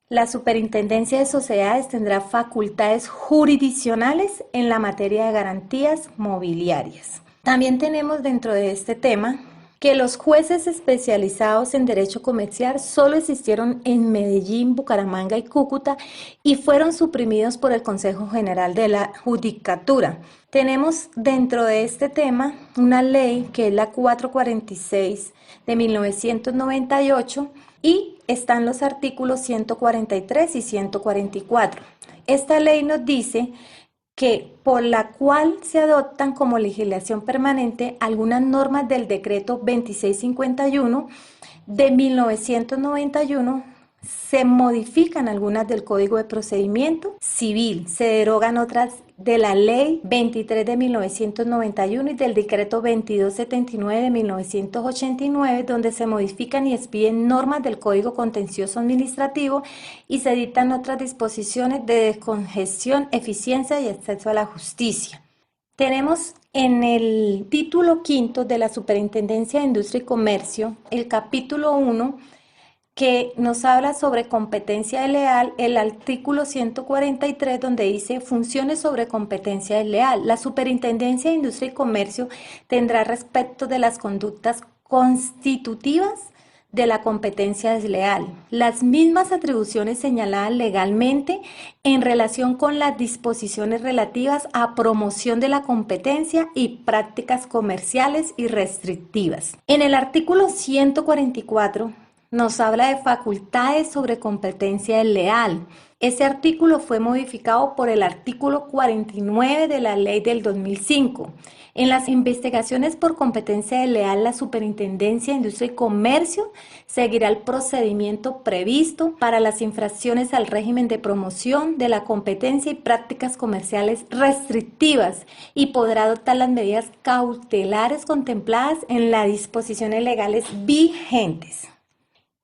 Speaker 16: La Superintendencia de Sociedades tendrá facultades jurisdiccionales en la materia de garantías mobiliarias. También tenemos dentro de este tema que los jueces especializados en derecho comercial solo existieron en Medellín, Bucaramanga y Cúcuta y fueron suprimidos por el Consejo General de la Judicatura. Tenemos dentro de este tema una ley que es la 446 de 1998 y están los artículos 143 y 144. Esta ley nos dice que por la cual se adoptan como legislación permanente algunas normas del decreto 2651 de 1991, se modifican algunas del Código de Procedimiento Civil, se derogan otras de la Ley 23 de 1991 y del Decreto 2279 de 1989, donde se modifican y expiden normas del Código Contencioso Administrativo y se dictan otras disposiciones de descongestión, eficiencia y acceso a la justicia. Tenemos en el título 5 de la Superintendencia de Industria y Comercio, el capítulo 1, que nos habla sobre competencia desleal, el artículo 143, donde dice funciones sobre competencia desleal. La Superintendencia de Industria y Comercio tendrá respecto de las conductas constitutivas de la competencia desleal las mismas atribuciones señaladas legalmente en relación con las disposiciones relativas a promoción de la competencia y prácticas comerciales y restrictivas. En el artículo 144 nos habla de facultades sobre competencia desleal. Ese artículo fue modificado por el artículo 49 de la ley del 2005. En las investigaciones por competencia desleal, la Superintendencia de Industria y Comercio seguirá el procedimiento previsto para las infracciones al régimen de promoción de la competencia y prácticas comerciales restrictivas y podrá adoptar las medidas cautelares contempladas en las disposiciones legales vigentes.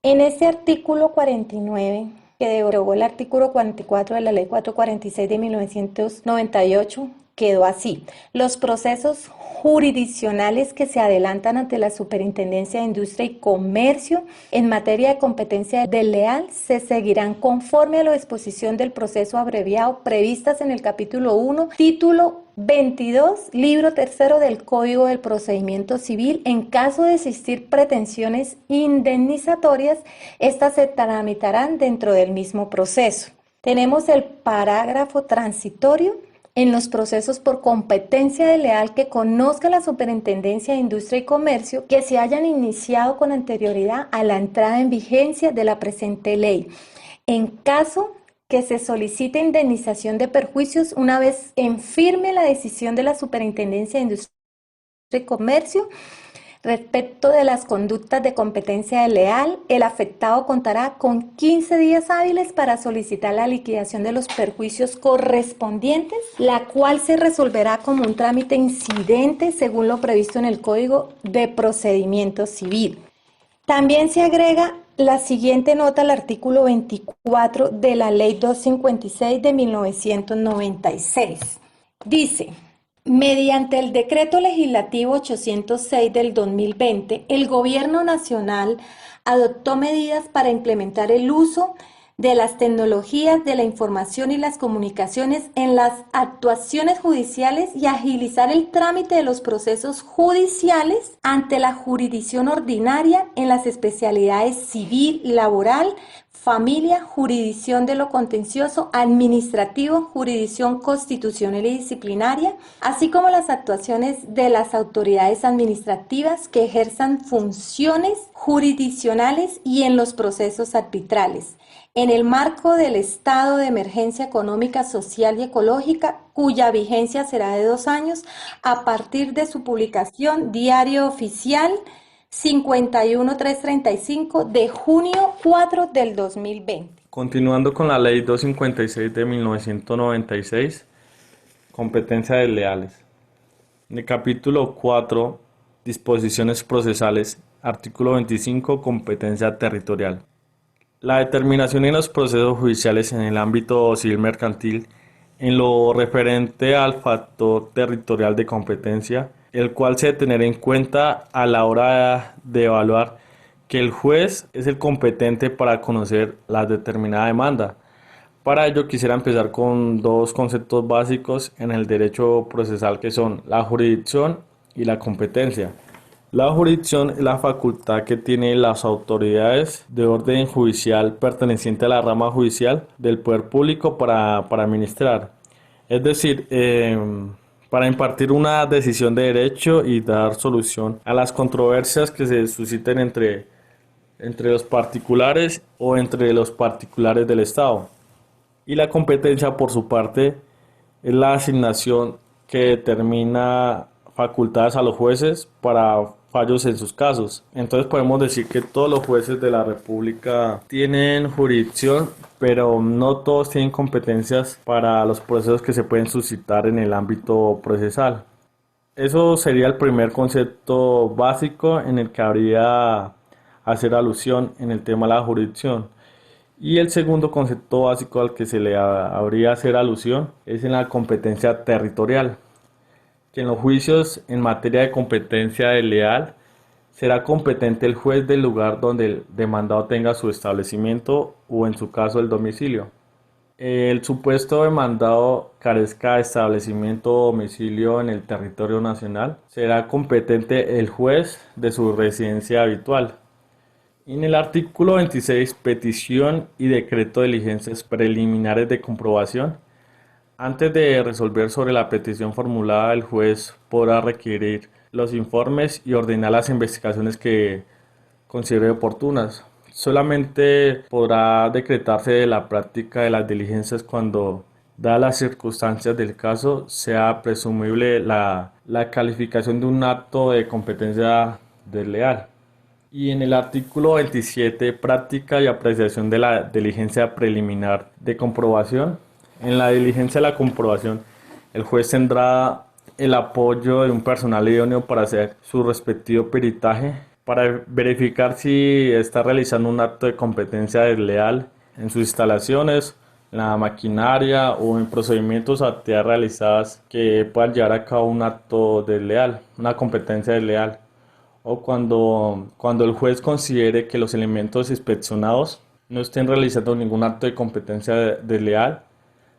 Speaker 16: En ese artículo 49, que derogó el artículo 44 de la Ley 446 de 1998, quedó así: los procesos jurisdiccionales que se adelantan ante la Superintendencia de Industria y Comercio en materia de competencia desleal se seguirán conforme a la disposición del proceso abreviado previstas en el capítulo 1, título 22, libro tercero del Código del Procedimiento Civil. En caso de existir pretensiones indemnizatorias, estas se tramitarán dentro del mismo proceso. Tenemos el parágrafo transitorio. En los procesos por competencia desleal que conozca la Superintendencia de Industria y Comercio que se hayan iniciado con anterioridad a la entrada en vigencia de la presente ley. En caso que se solicite indemnización de perjuicios, una vez en firme la decisión de la Superintendencia de Industria y Comercio, respecto de las conductas de competencia desleal, el afectado contará con 15 días hábiles para solicitar la liquidación de los perjuicios correspondientes, la cual se resolverá como un trámite incidente según lo previsto en el Código de Procedimiento Civil. También se agrega la siguiente nota al artículo 24 de la Ley 256 de 1996. Dice: mediante el Decreto Legislativo 806 del 2020, el Gobierno Nacional adoptó medidas para implementar el uso de las tecnologías de la información y las comunicaciones en las actuaciones judiciales y agilizar el trámite de los procesos judiciales ante la jurisdicción ordinaria en las especialidades civil, laboral, familia, jurisdicción de lo contencioso, administrativo, jurisdicción constitucional y disciplinaria, así como las actuaciones de las autoridades administrativas que ejerzan funciones jurisdiccionales y en los procesos arbitrales, en el marco del estado de emergencia económica, social y ecológica, cuya vigencia será de 2 años a partir de su publicación, Diario Oficial 51335 de junio 4 del 2020.
Speaker 5: Continuando con la Ley 256 de 1996, competencia desleales. En el capítulo 4, disposiciones procesales, artículo 25, competencia territorial. La determinación en los procesos judiciales en el ámbito civil mercantil en lo referente al factor territorial de competencia, el cual se debe tener en cuenta a la hora de evaluar que el juez es el competente para conocer la determinada demanda. Para ello quisiera empezar con 2 conceptos básicos en el derecho procesal, que son la jurisdicción y la competencia. La jurisdicción es la facultad que tienen las autoridades de orden judicial perteneciente a la rama judicial del poder público para administrar. Es decir, para impartir una decisión de derecho y dar solución a las controversias que se susciten entre los particulares o entre los particulares del Estado. Y la competencia, por su parte, es la asignación que determina facultades a los jueces para fallos en sus casos. Entonces podemos decir que todos los jueces de la República tienen jurisdicción, pero no todos tienen competencias para los procesos que se pueden suscitar en el ámbito procesal. Eso sería el primer concepto básico en el que habría hacer alusión en el tema de la jurisdicción. Y el segundo concepto básico al que se le habría hacer alusión es en la competencia territorial, que en los juicios en materia de competencia desleal será competente el juez del lugar donde el demandado tenga su establecimiento o, en su caso, el domicilio. El supuesto demandado carezca de establecimiento o domicilio en el territorio nacional, será competente el juez de su residencia habitual. En el artículo 26, petición y decreto de diligencias preliminares de comprobación. Antes de resolver sobre la petición formulada, el juez podrá requerir los informes y ordenar las investigaciones que considere oportunas. Solamente podrá decretarse la práctica de las diligencias cuando, dadas las circunstancias del caso, sea presumible la calificación de un acto de competencia desleal. Y en el artículo 27, práctica y apreciación de la diligencia preliminar de comprobación. En la diligencia de la comprobación, el juez tendrá el apoyo de un personal idóneo para hacer su respectivo peritaje, para verificar si está realizando un acto de competencia desleal en sus instalaciones, en la maquinaria o en procedimientos o actividades realizadas que puedan llevar a cabo un acto desleal, una competencia desleal. O cuando el juez considere que los elementos inspeccionados no estén realizando ningún acto de competencia desleal,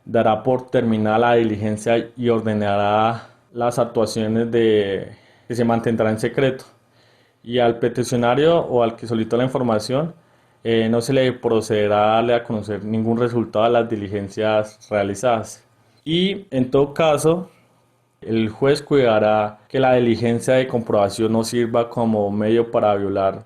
Speaker 5: dará por terminada la diligencia y ordenará las actuaciones que se mantendrán en secreto. Y al peticionario o al que solicitó la información no se le procederá a darle a conocer ningún resultado de las diligencias realizadas. Y en todo caso, el juez cuidará que la diligencia de comprobación no sirva como medio para violar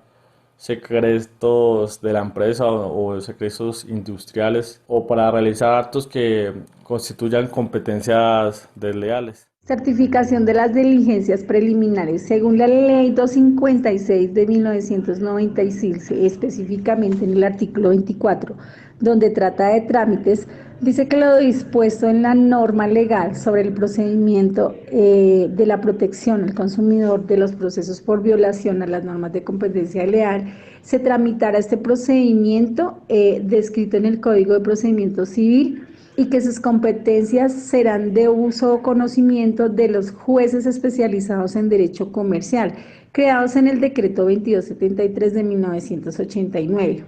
Speaker 5: secretos de la empresa o secretos industriales o para realizar actos que constituyan competencias desleales.
Speaker 17: Certificación de las diligencias preliminares. Según la Ley 256 de 1996, específicamente en el artículo 24, donde trata de trámites, dice que lo dispuesto en la norma legal sobre el procedimiento de la protección al consumidor de los procesos por violación a las normas de competencia leal, se tramitará este procedimiento descrito en el Código de Procedimiento Civil y que sus competencias serán de uso o conocimiento de los jueces especializados en derecho comercial, creados en el Decreto 2273 de 1989.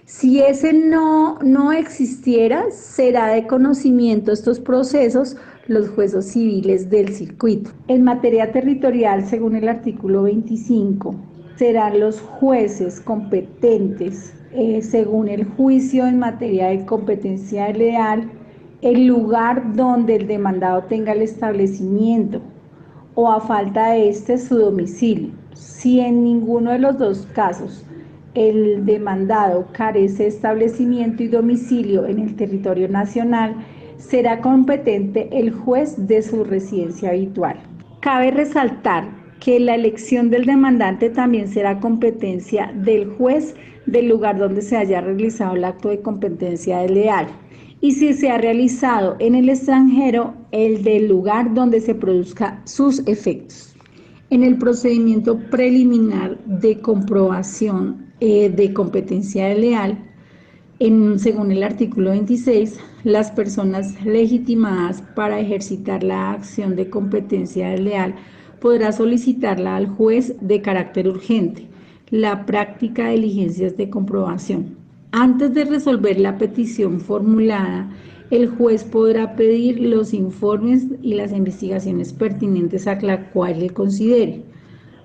Speaker 17: Si ese no existiera, será de conocimiento estos procesos los jueces civiles del circuito. En materia territorial, según el artículo 25, serán los jueces competentes, según el juicio en materia de competencia leal, el lugar donde el demandado tenga el establecimiento o a falta de su domicilio. Si en ninguno de los dos casos el demandado carece de establecimiento y domicilio en el territorio nacional, será competente el juez de su residencia habitual. Cabe resaltar que la elección del demandante también será competencia del juez del lugar donde se haya realizado el acto de competencia desleal, y si se ha realizado en el extranjero, el del lugar donde se produzca sus efectos. En el procedimiento preliminar de comprobación de competencia desleal, según el artículo 26, las personas legitimadas para ejercitar la acción de competencia desleal podrá solicitarla al juez de carácter urgente, la práctica de diligencias de comprobación. Antes de resolver la petición formulada, el juez podrá pedir los informes y las investigaciones pertinentes a la cual le considere.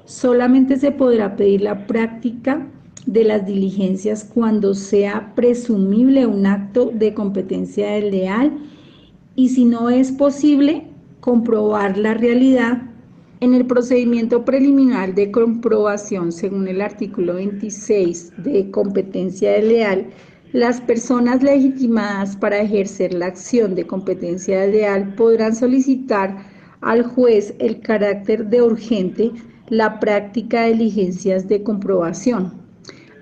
Speaker 17: Solamente se podrá pedir la práctica de las diligencias cuando sea presumible un acto de competencia desleal y si no es posible comprobar la realidad. En el procedimiento preliminar de comprobación, según el artículo 26 de competencia desleal, las personas legitimadas para ejercer la acción de competencia desleal podrán solicitar al juez el carácter de urgente la práctica de diligencias de comprobación.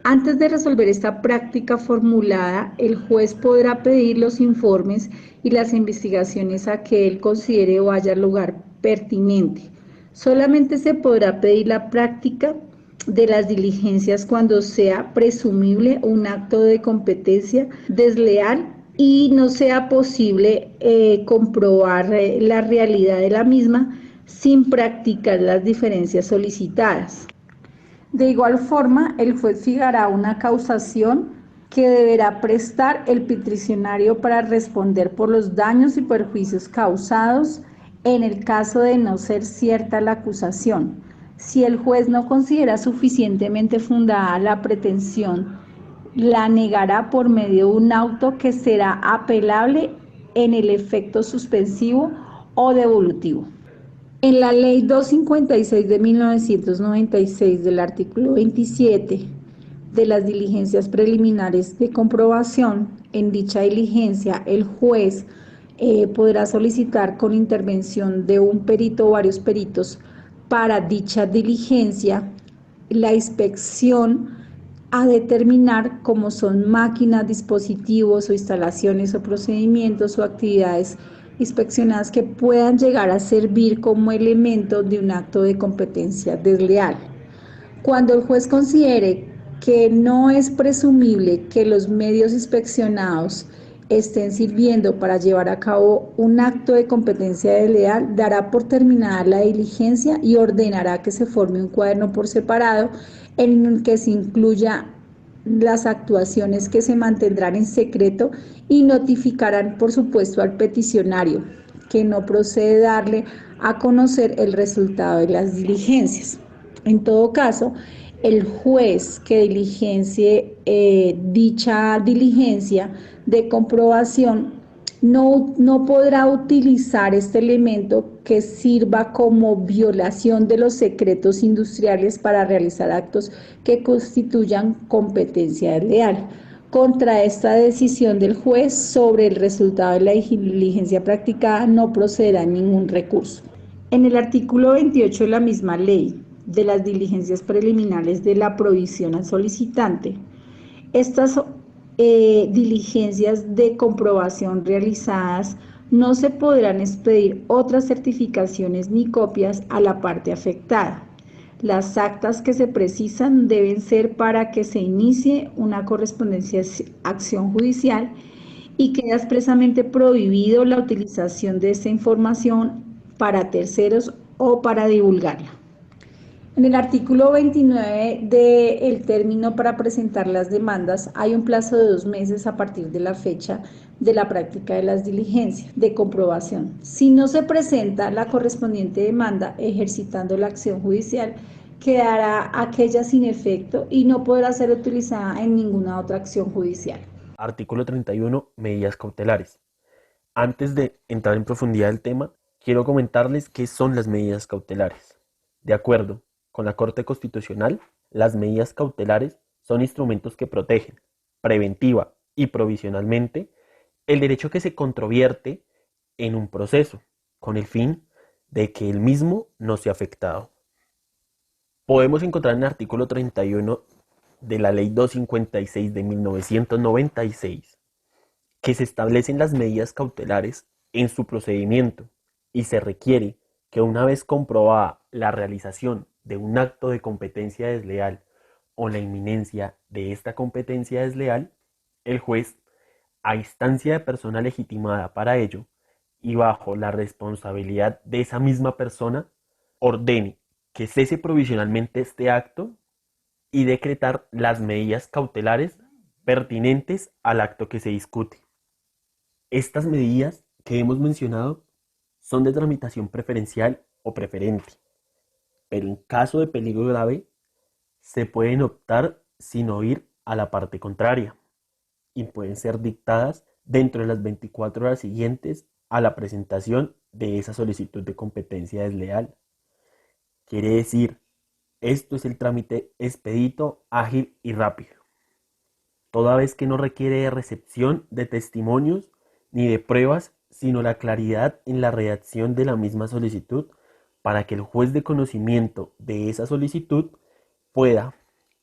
Speaker 17: Antes de resolver esta práctica formulada, el juez podrá pedir los informes y las investigaciones a que él considere o haya lugar pertinente. Solamente se podrá pedir la práctica de las diligencias cuando sea presumible un acto de competencia desleal y no sea posible comprobar la realidad de la misma sin practicar las diferencias solicitadas. De igual forma, el juez fijará una causación que deberá prestar el peticionario para responder por los daños y perjuicios causados en el caso de no ser cierta la acusación. Si el juez no considera suficientemente fundada la pretensión, la negará por medio de un auto que será apelable en el efecto suspensivo o devolutivo. En la Ley 256 de 1996 del artículo 27 de las diligencias preliminares de comprobación, en dicha diligencia el juez podrá solicitar con intervención de un perito o varios peritos para dicha diligencia la inspección a determinar cómo son máquinas, dispositivos o instalaciones o procedimientos o actividades inspeccionadas que puedan llegar a servir como elemento de un acto de competencia desleal. Cuando el juez considere que no es presumible que los medios inspeccionados estén sirviendo para llevar a cabo un acto de competencia desleal, dará por terminada la diligencia y ordenará que se forme un cuaderno por separado en el que se incluya las actuaciones que se mantendrán en secreto y notificarán, por supuesto, al peticionario que no procede darle a conocer el resultado de las diligencias. En todo caso, el juez que diligencie dicha diligencia de comprobación no podrá utilizar este elemento que sirva como violación de los secretos industriales para realizar actos que constituyan competencia desleal. Contra esta decisión del juez sobre el resultado de la diligencia practicada no procederá ningún recurso. En el artículo 28 de la misma ley de las diligencias preliminares de la provisión al solicitante, estas diligencias de comprobación realizadas no se podrán expedir otras certificaciones ni copias a la parte afectada. Las actas que se precisan deben ser para que se inicie una correspondencia acción judicial y queda expresamente prohibido la utilización de esta información para terceros o para divulgarla. En el artículo 29 del término para presentar las demandas hay un plazo de 2 meses a partir de la fecha de la práctica de las diligencias de comprobación. Si no se presenta la correspondiente demanda ejercitando la acción judicial, quedará aquella sin efecto y no podrá ser utilizada en ninguna otra acción judicial.
Speaker 10: Artículo 31. Medidas cautelares. Antes de entrar en profundidad del tema, quiero comentarles qué son las medidas cautelares. De acuerdo con la Corte Constitucional, las medidas cautelares son instrumentos que protegen, preventiva y provisionalmente, el derecho que se controvierte en un proceso, con el fin de que el mismo no sea afectado. Podemos encontrar en el artículo 31 de la Ley 256 de 1996 que se establecen las medidas cautelares en su procedimiento y se requiere que una vez comprobada la realización de un acto de competencia desleal o la inminencia de esta competencia desleal, el juez, a instancia de persona legitimada para ello y bajo la responsabilidad de esa misma persona, ordene que cese provisionalmente este acto y decretar las medidas cautelares pertinentes al acto que se discute. Estas medidas que hemos mencionado son de tramitación preferencial o preferente, pero en caso de peligro grave se pueden optar sin oír a la parte contraria y pueden ser dictadas dentro de las 24 horas siguientes a la presentación de esa solicitud de competencia desleal. Quiere decir, esto es el trámite expedito, ágil y rápido, toda vez que no requiere de recepción de testimonios ni de pruebas, sino la claridad en la redacción de la misma solicitud para que el juez de conocimiento de esa solicitud pueda,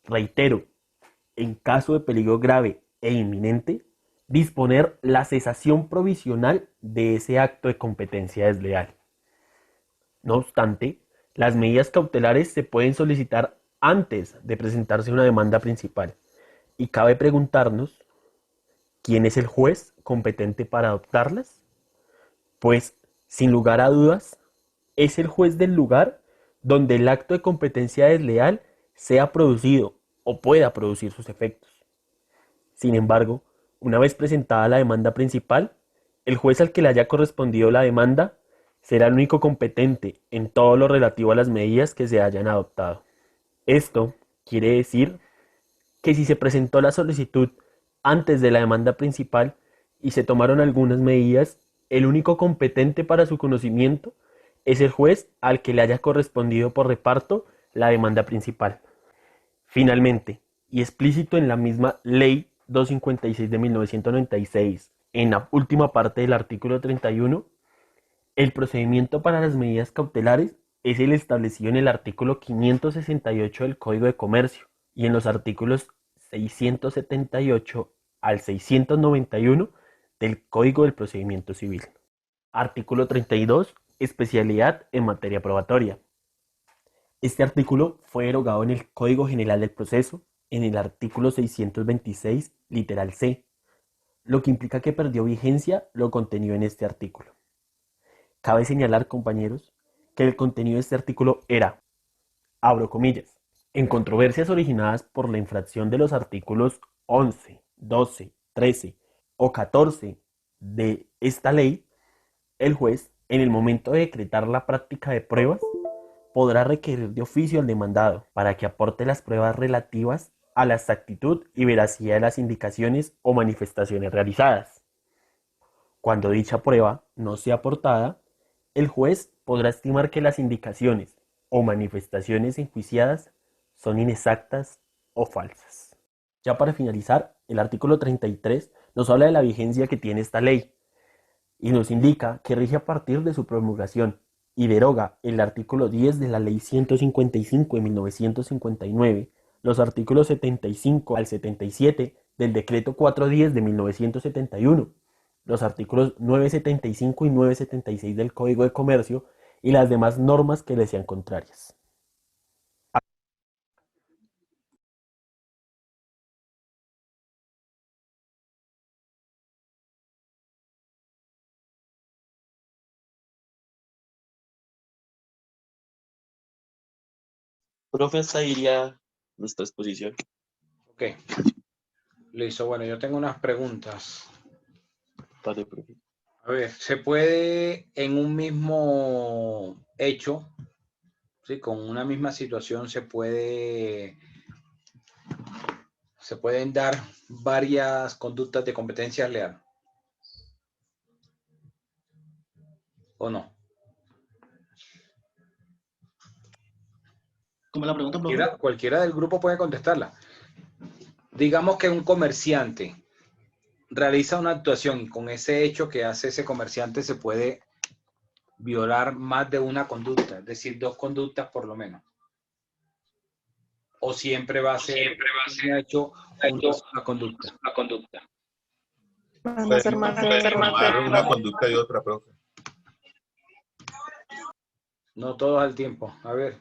Speaker 10: reitero, en caso de peligro grave e inminente, disponer la cesación provisional de ese acto de competencia desleal. No obstante, las medidas cautelares se pueden solicitar antes de presentarse una demanda principal y cabe preguntarnos, ¿quién es el juez competente para adoptarlas? Pues, sin lugar a dudas, es el juez del lugar donde el acto de competencia desleal sea producido o pueda producir sus efectos. Sin embargo, una vez presentada la demanda principal, el juez al que le haya correspondido la demanda será el único competente en todo lo relativo a las medidas que se hayan adoptado. Esto quiere decir que si se presentó la solicitud antes de la demanda principal y se tomaron algunas medidas, el único competente para su conocimiento es el juez al que le haya correspondido por reparto la demanda principal. Finalmente, y explícito en la misma Ley 256 de 1996, en la última parte del artículo 31, el procedimiento para las medidas cautelares es el establecido en el artículo 568 del Código de Comercio y en los artículos 678 al 691 del Código del Procedimiento Civil. Artículo 32. Especialidad en materia probatoria. Este artículo fue derogado en el Código General del Proceso en el artículo 626, literal C, lo que implica que perdió vigencia lo contenido en este artículo. Cabe señalar, compañeros, que el contenido de este artículo era, abro comillas, en controversias originadas por la infracción de los artículos 11, 12, 13 o 14 de esta ley, el juez, en el momento de decretar la práctica de pruebas, podrá requerir de oficio al demandado para que aporte las pruebas relativas a la exactitud y veracidad de las indicaciones o manifestaciones realizadas.
Speaker 18: Cuando dicha prueba no sea aportada, el juez podrá estimar que las indicaciones o manifestaciones enjuiciadas son inexactas o falsas. Ya para finalizar, el artículo 33 nos habla de la vigencia que tiene esta ley y nos indica que rige a partir de su promulgación y deroga el artículo 10 de la Ley 155 de 1959, los artículos 75 al 77 del Decreto 410 de 1971, los artículos 975 y 976 del Código de Comercio y las demás normas que le sean contrarias.
Speaker 2: Profe, hasta ahí iría nuestra exposición.
Speaker 1: Ok. Listo. Bueno, yo tengo unas preguntas.
Speaker 2: Vale, profe.
Speaker 1: A ver, ¿se puede en un mismo hecho, ¿sí? Con una misma situación, se pueden dar varias conductas de competencia leal? ¿O no?
Speaker 2: ¿Cómo la pregunta, profe?
Speaker 1: Cualquiera del grupo puede contestarla. Digamos que un comerciante realiza una actuación y con ese hecho que hace ese comerciante se puede violar más de una conducta, es decir, 2 conductas por lo menos. O siempre va a ser un hecho una conducta.
Speaker 11: Van a ser más de
Speaker 19: una conducta y otra, profe.
Speaker 1: No todos al tiempo. A ver.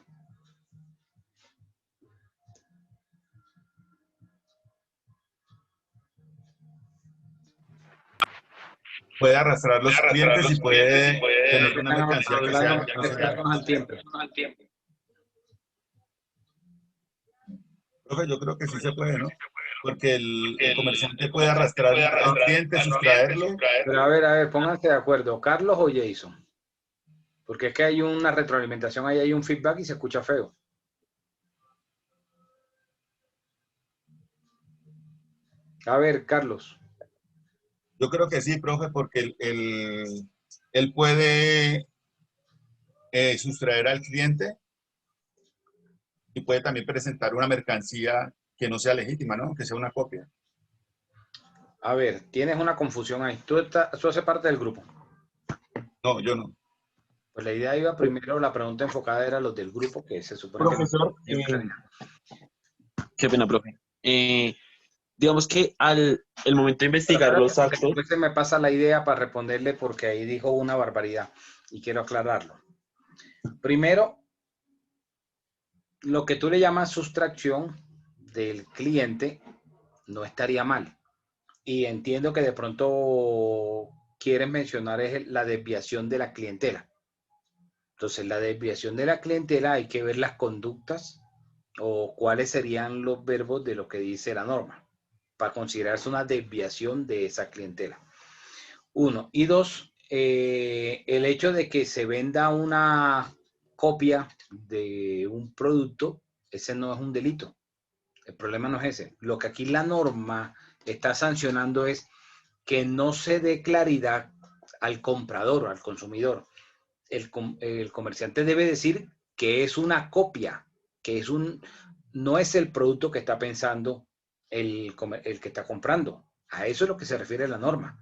Speaker 19: Puede arrastrar los clientes y puede tener una mercancía que sea
Speaker 1: al tiempo.
Speaker 19: Profe, yo creo que sí se puede, ¿no? Porque el comerciante puede arrastrar al cliente, sustraerlo.
Speaker 1: Pero a ver, pónganse de acuerdo, ¿Carlos o Jason? Porque es que hay una retroalimentación, ahí hay un feedback y se escucha feo. A ver, Carlos.
Speaker 19: Yo creo que sí, profe, porque él puede sustraer al cliente y puede también presentar una mercancía que no sea legítima, ¿no? Que sea una copia.
Speaker 1: A ver, tienes una confusión ahí. ¿Tú haces parte del grupo?
Speaker 19: No, yo no.
Speaker 1: Pues la idea iba primero, la pregunta enfocada era los del grupo, que se supone
Speaker 2: Profesor,
Speaker 1: que...
Speaker 2: qué pena, profe. Digamos que el momento de investigar los actos...
Speaker 1: Después se me pasa la idea para responderle porque ahí dijo una barbaridad y quiero aclararlo. Primero, lo que tú le llamas sustracción del cliente no estaría mal. Y entiendo que de pronto quieres mencionar es la desviación de la clientela. Entonces, la desviación de la clientela hay que ver las conductas o cuáles serían los verbos de lo que dice la norma para considerarse una desviación de esa clientela. 1. Y 2, el hecho de que se venda una copia de un producto, ese no es un delito. El problema no es ese. Lo que aquí la norma está sancionando es que no se dé claridad al comprador, al consumidor. El comerciante debe decir que es una copia, que no es el producto que está pensando el que está comprando. A eso es lo que se refiere la norma.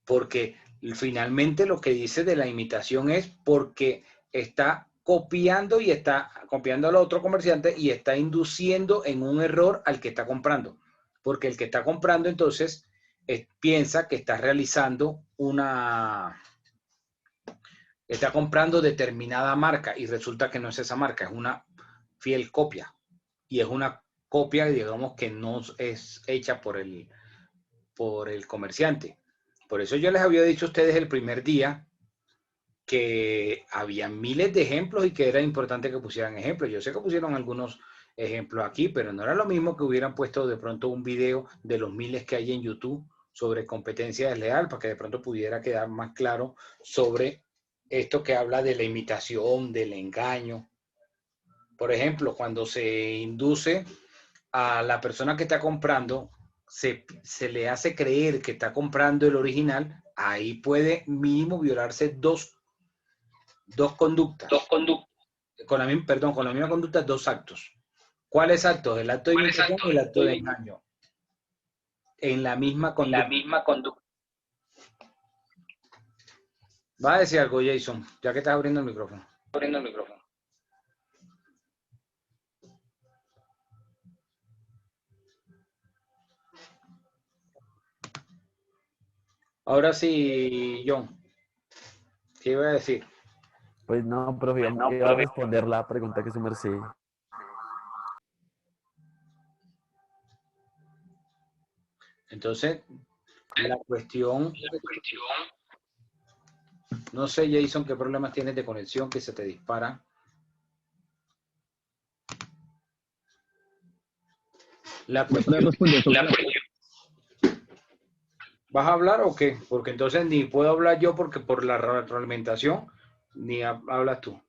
Speaker 1: Porque finalmente lo que dice de la imitación es porque está copiando y está copiando al otro comerciante y está induciendo en un error al que está comprando. Porque el que está comprando entonces piensa que está realizando está comprando determinada marca y resulta que no es esa marca, es una fiel copia. Y es una copia, digamos, que no es hecha por el comerciante. Por eso yo les había dicho a ustedes el primer día que había miles de ejemplos y que era importante que pusieran ejemplos. Yo sé que pusieron algunos ejemplos aquí, pero no era lo mismo que hubieran puesto de pronto un video de los miles que hay en YouTube sobre competencia desleal, para que de pronto pudiera quedar más claro sobre esto que habla de la imitación, del engaño. Por ejemplo, cuando se induce a la persona que está comprando, se le hace creer que está comprando el original ahí puede mínimo violarse dos conductas. Con la misma conducta, dos actos. ¿Cuáles actos? El acto de imitación y el acto de engaño. En la misma conducta. Va a decir algo, Jason, ya que estás abriendo el micrófono. Ahora sí, John, ¿qué iba a decir?
Speaker 18: Pues no, profe, iba a responder la pregunta que su merced.
Speaker 1: Entonces, la cuestión, no sé, Jason, qué problemas tienes de conexión que se te dispara. La cuestión, ¿vas a hablar o qué? Porque entonces ni puedo hablar yo porque por la retroalimentación, ni hablas tú.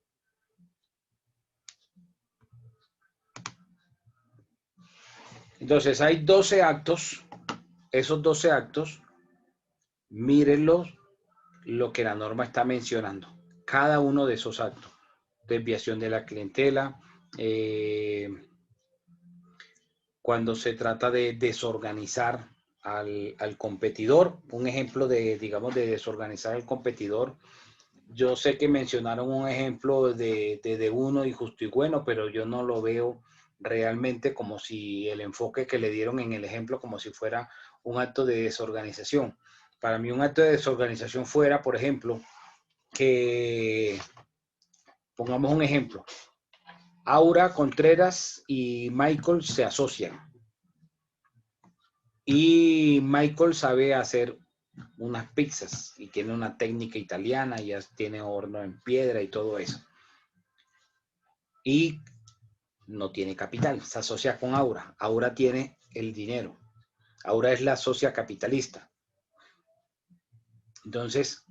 Speaker 1: Entonces hay 12 actos. Esos 12 actos, mírenlos lo que la norma está mencionando. Cada uno de esos actos. Desviación de la clientela, cuando se trata de desorganizar al competidor. Un ejemplo de, digamos, de desorganizar al competidor. Yo sé que mencionaron un ejemplo de uno y justo y bueno, pero yo no lo veo realmente como si el enfoque que le dieron en el ejemplo como si fuera un acto de desorganización. Para mí un acto de desorganización fuera, por ejemplo, que pongamos un ejemplo. Aura Contreras y Michael se asocian. Y Michael sabe hacer unas pizzas y tiene una técnica italiana, ya tiene horno en piedra y todo eso. Y no tiene capital, se asocia con Aura. Aura tiene el dinero. Aura es la socia capitalista. Entonces,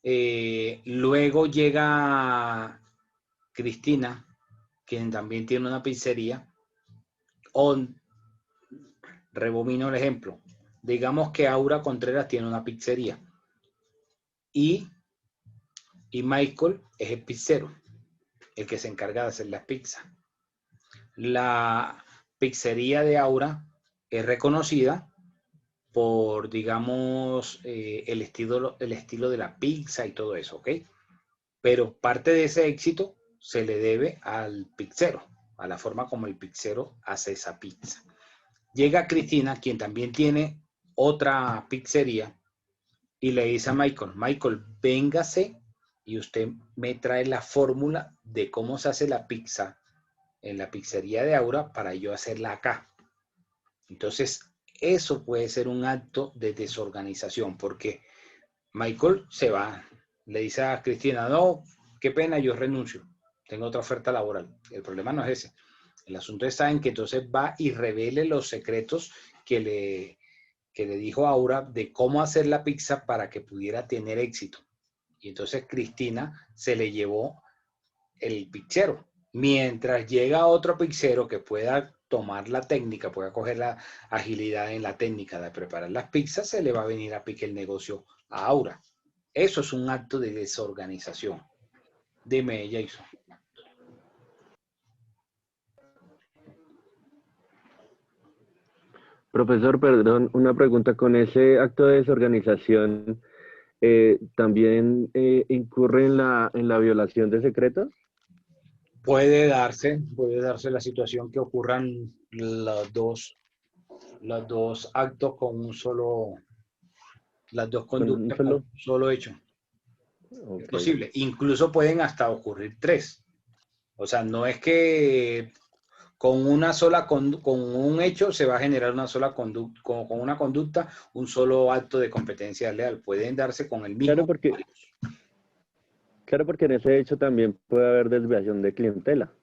Speaker 1: luego llega Cristina, quien también tiene una pizzería. Rebobino el ejemplo. Digamos que Aura Contreras tiene una pizzería. Y Michael es el pizzero, el que se encarga de hacer las pizzas. La pizzería de Aura es reconocida por, digamos, el estilo de la pizza y todo eso, ¿ok? Pero parte de ese éxito se le debe al pizzero, a la forma como el pizzero hace esa pizza. Llega Cristina, quien también tiene otra pizzería, y le dice a Michael, véngase y usted me trae la fórmula de cómo se hace la pizza en la pizzería de Aura para yo hacerla acá. Entonces, eso puede ser un acto de desorganización, porque Michael se va, le dice a Cristina, no, qué pena, yo renuncio, tengo otra oferta laboral. El problema no es ese. El asunto está en que entonces va y revele los secretos que le dijo a Aura de cómo hacer la pizza para que pudiera tener éxito. Y entonces Cristina se le llevó el pizzero. Mientras llega otro pizzero que pueda tomar la técnica, pueda coger la agilidad en la técnica de preparar las pizzas, se le va a venir a pique el negocio a Aura. Eso es un acto de desorganización. Dime, Jason.
Speaker 10: Profesor, perdón, una pregunta. ¿Con ese acto de desorganización también incurre en la violación de secretos?
Speaker 1: Puede darse la situación que ocurran los dos actos con un solo, las dos conductas con un solo hecho.
Speaker 10: Okay.
Speaker 1: Es posible. Incluso pueden hasta ocurrir tres. O sea, no es que con un hecho se va a generar una sola conducta, con una conducta, un solo acto de competencia leal. Pueden darse con el mismo.
Speaker 10: Claro, porque en ese hecho también puede haber desviación de clientela.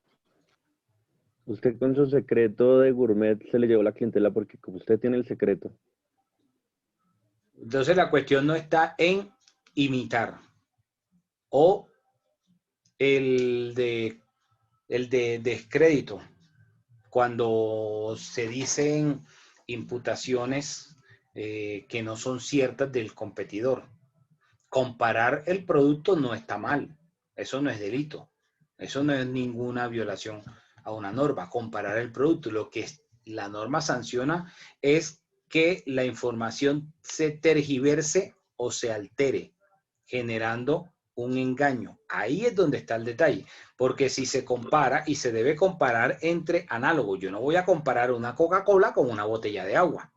Speaker 10: Usted con su secreto de gourmet se le llevó la clientela porque como usted tiene el secreto.
Speaker 1: Entonces la cuestión no está en imitar o el de descrédito. Cuando se dicen imputaciones que no son ciertas del competidor. Comparar el producto no está mal. Eso no es delito. Eso no es ninguna violación a una norma. Comparar el producto. Lo que la norma sanciona es que la información se tergiverse o se altere, generando un engaño. Ahí es donde está el detalle. Porque si se compara, y se debe comparar entre análogos, yo no voy a comparar una Coca-Cola con una botella de agua.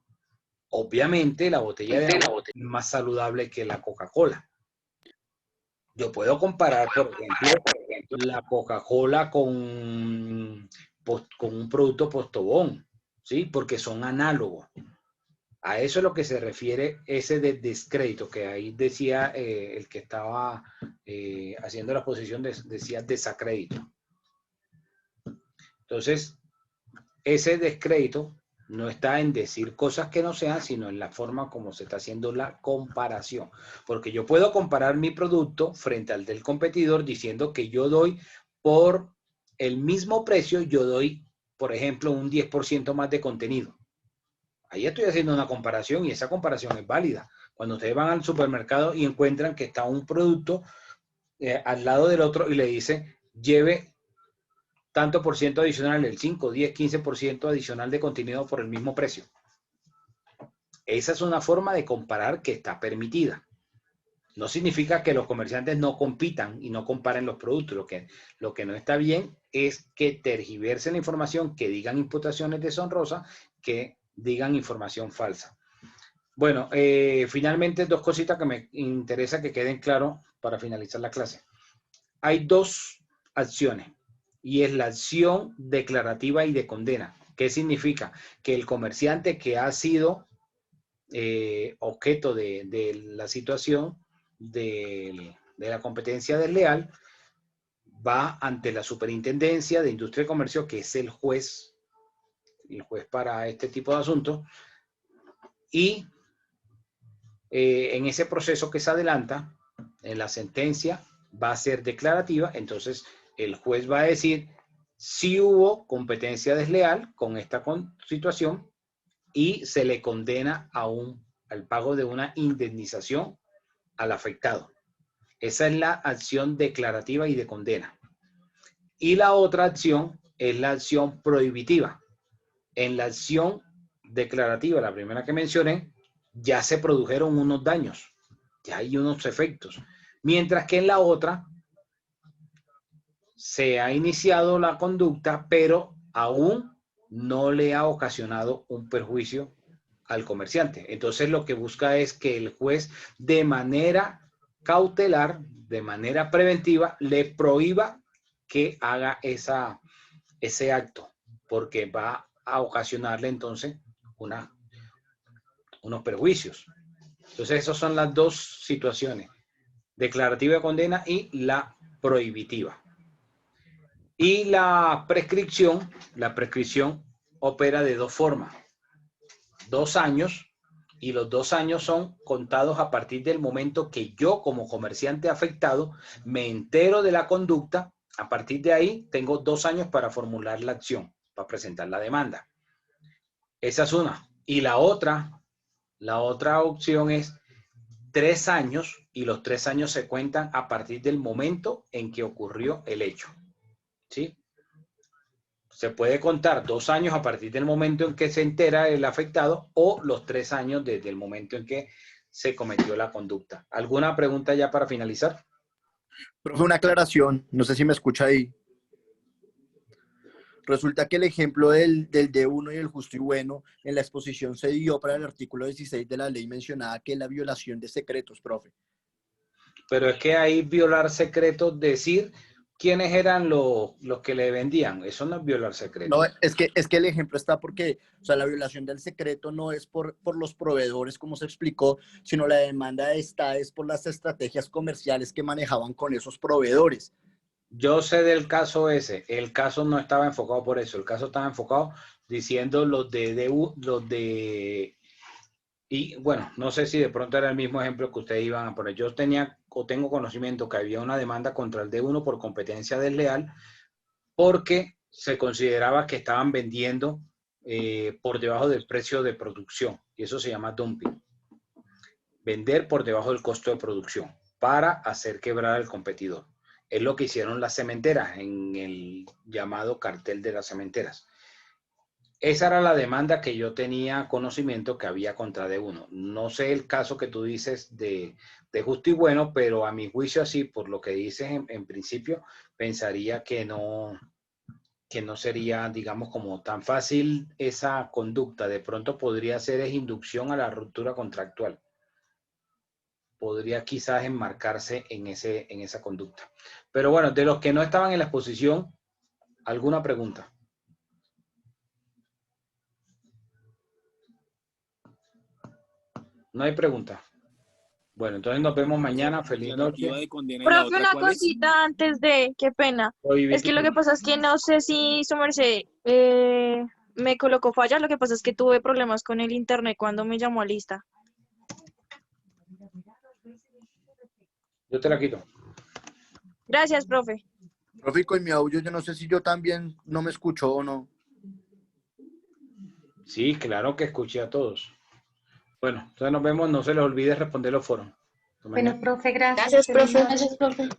Speaker 1: Obviamente la botella de agua es más saludable que la Coca-Cola. Yo puedo comparar, por ejemplo, la Coca-Cola con un producto Postobón, ¿sí? Porque son análogos. A eso es lo que se refiere ese de descrédito, que ahí decía el que estaba haciendo la exposición, decía desacrédito. Entonces, ese descrédito no está en decir cosas que no sean, sino en la forma como se está haciendo la comparación. Porque yo puedo comparar mi producto frente al del competidor diciendo que yo doy por el mismo precio, yo doy, por ejemplo, un 10% más de contenido. Ahí estoy haciendo una comparación y esa comparación es válida. Cuando ustedes van al supermercado y encuentran que está un producto al lado del otro y le dicen, lleve tanto por ciento adicional, el 5, 10, 15% adicional de contenido por el mismo precio. Esa es una forma de comparar que está permitida. No significa que los comerciantes no compitan y no comparen los productos. Lo que no está bien es que tergiversen la información, que digan imputaciones deshonrosas, que digan información falsa. Bueno, finalmente dos cositas que me interesa que queden claros para finalizar la clase. Hay dos acciones. Y es la acción declarativa y de condena. ¿Qué significa? Que el comerciante que ha sido objeto de la situación de la competencia desleal va ante la Superintendencia de Industria y Comercio, que es el juez para este tipo de asuntos, y en ese proceso que se adelanta, en la sentencia va a ser declarativa, entonces el juez va a decir si hubo competencia desleal con esta situación y se le condena al pago de una indemnización al afectado. Esa es la acción declarativa y de condena. Y la otra acción es la acción prohibitiva. En la acción declarativa, la primera que mencioné, ya se produjeron unos daños, ya hay unos efectos. Mientras que en la otra se ha iniciado la conducta, pero aún no le ha ocasionado un perjuicio al comerciante. Entonces lo que busca es que el juez de manera cautelar, de manera preventiva, le prohíba que haga ese acto, porque va a ocasionarle entonces unos perjuicios. Entonces esas son las dos situaciones, declarativa de condena y la prohibitiva. Y la prescripción opera de dos formas. 2 años, y los 2 años son contados a partir del momento que yo como comerciante afectado me entero de la conducta. A partir de ahí tengo 2 años para formular la acción, para presentar la demanda. Esa es una. Y la otra opción es 3 años, y los 3 años se cuentan a partir del momento en que ocurrió el hecho. ¿Sí? Se puede contar 2 años a partir del momento en que se entera el afectado o los 3 años desde el momento en que se cometió la conducta. ¿Alguna pregunta ya para finalizar?
Speaker 4: Profe, una aclaración, no sé si me escucha ahí. Resulta que el ejemplo del D1 y el justo y bueno en la exposición se dio para el artículo 16 de la ley mencionada, que es la violación de secretos, profe.
Speaker 1: Pero es que ahí violar secretos, decir quiénes eran los que le vendían, eso no es violar secretos.
Speaker 4: No, es que el ejemplo está porque, o sea, la violación del secreto no es por los proveedores, como se explicó, sino la demanda es por las estrategias comerciales que manejaban con esos proveedores.
Speaker 1: Yo sé del caso ese, el caso no estaba enfocado por eso, el caso estaba enfocado diciendo y bueno, no sé si de pronto era el mismo ejemplo que ustedes iban a poner. Yo tengo conocimiento que había una demanda contra el D1 por competencia desleal porque se consideraba que estaban vendiendo por debajo del precio de producción, y eso se llama dumping. vender por debajo del costo de producción para hacer quebrar al competidor. Es lo que hicieron las cementeras en el llamado cartel de las cementeras. Esa era la demanda que yo tenía conocimiento que había contra D1. No sé el caso que tú dices de Justo y Bueno, pero a mi juicio así, por lo que dices en principio, pensaría que no sería, digamos, como tan fácil esa conducta. De pronto podría ser inducción a la ruptura contractual. Podría quizás enmarcarse en esa conducta. Pero bueno, de los que no estaban en la exposición, ¿alguna pregunta? No hay pregunta. Bueno, entonces nos vemos mañana. Feliz noche.
Speaker 20: Profe, una cosita antes de, qué pena. Es que lo que pasa es que no sé si su merced me colocó falla. Lo que pasa es que tuve problemas con el internet cuando me llamó a lista.
Speaker 1: Yo te la quito.
Speaker 20: Gracias, profe.
Speaker 4: Profe, con mi audio, yo no sé si yo también no me escuchó o no.
Speaker 1: Sí, claro que escuché a todos. Bueno, entonces nos vemos. No se les olvide responder los foros.
Speaker 3: Bueno, profe, gracias.
Speaker 6: Gracias, profe.
Speaker 3: Gracias, profe.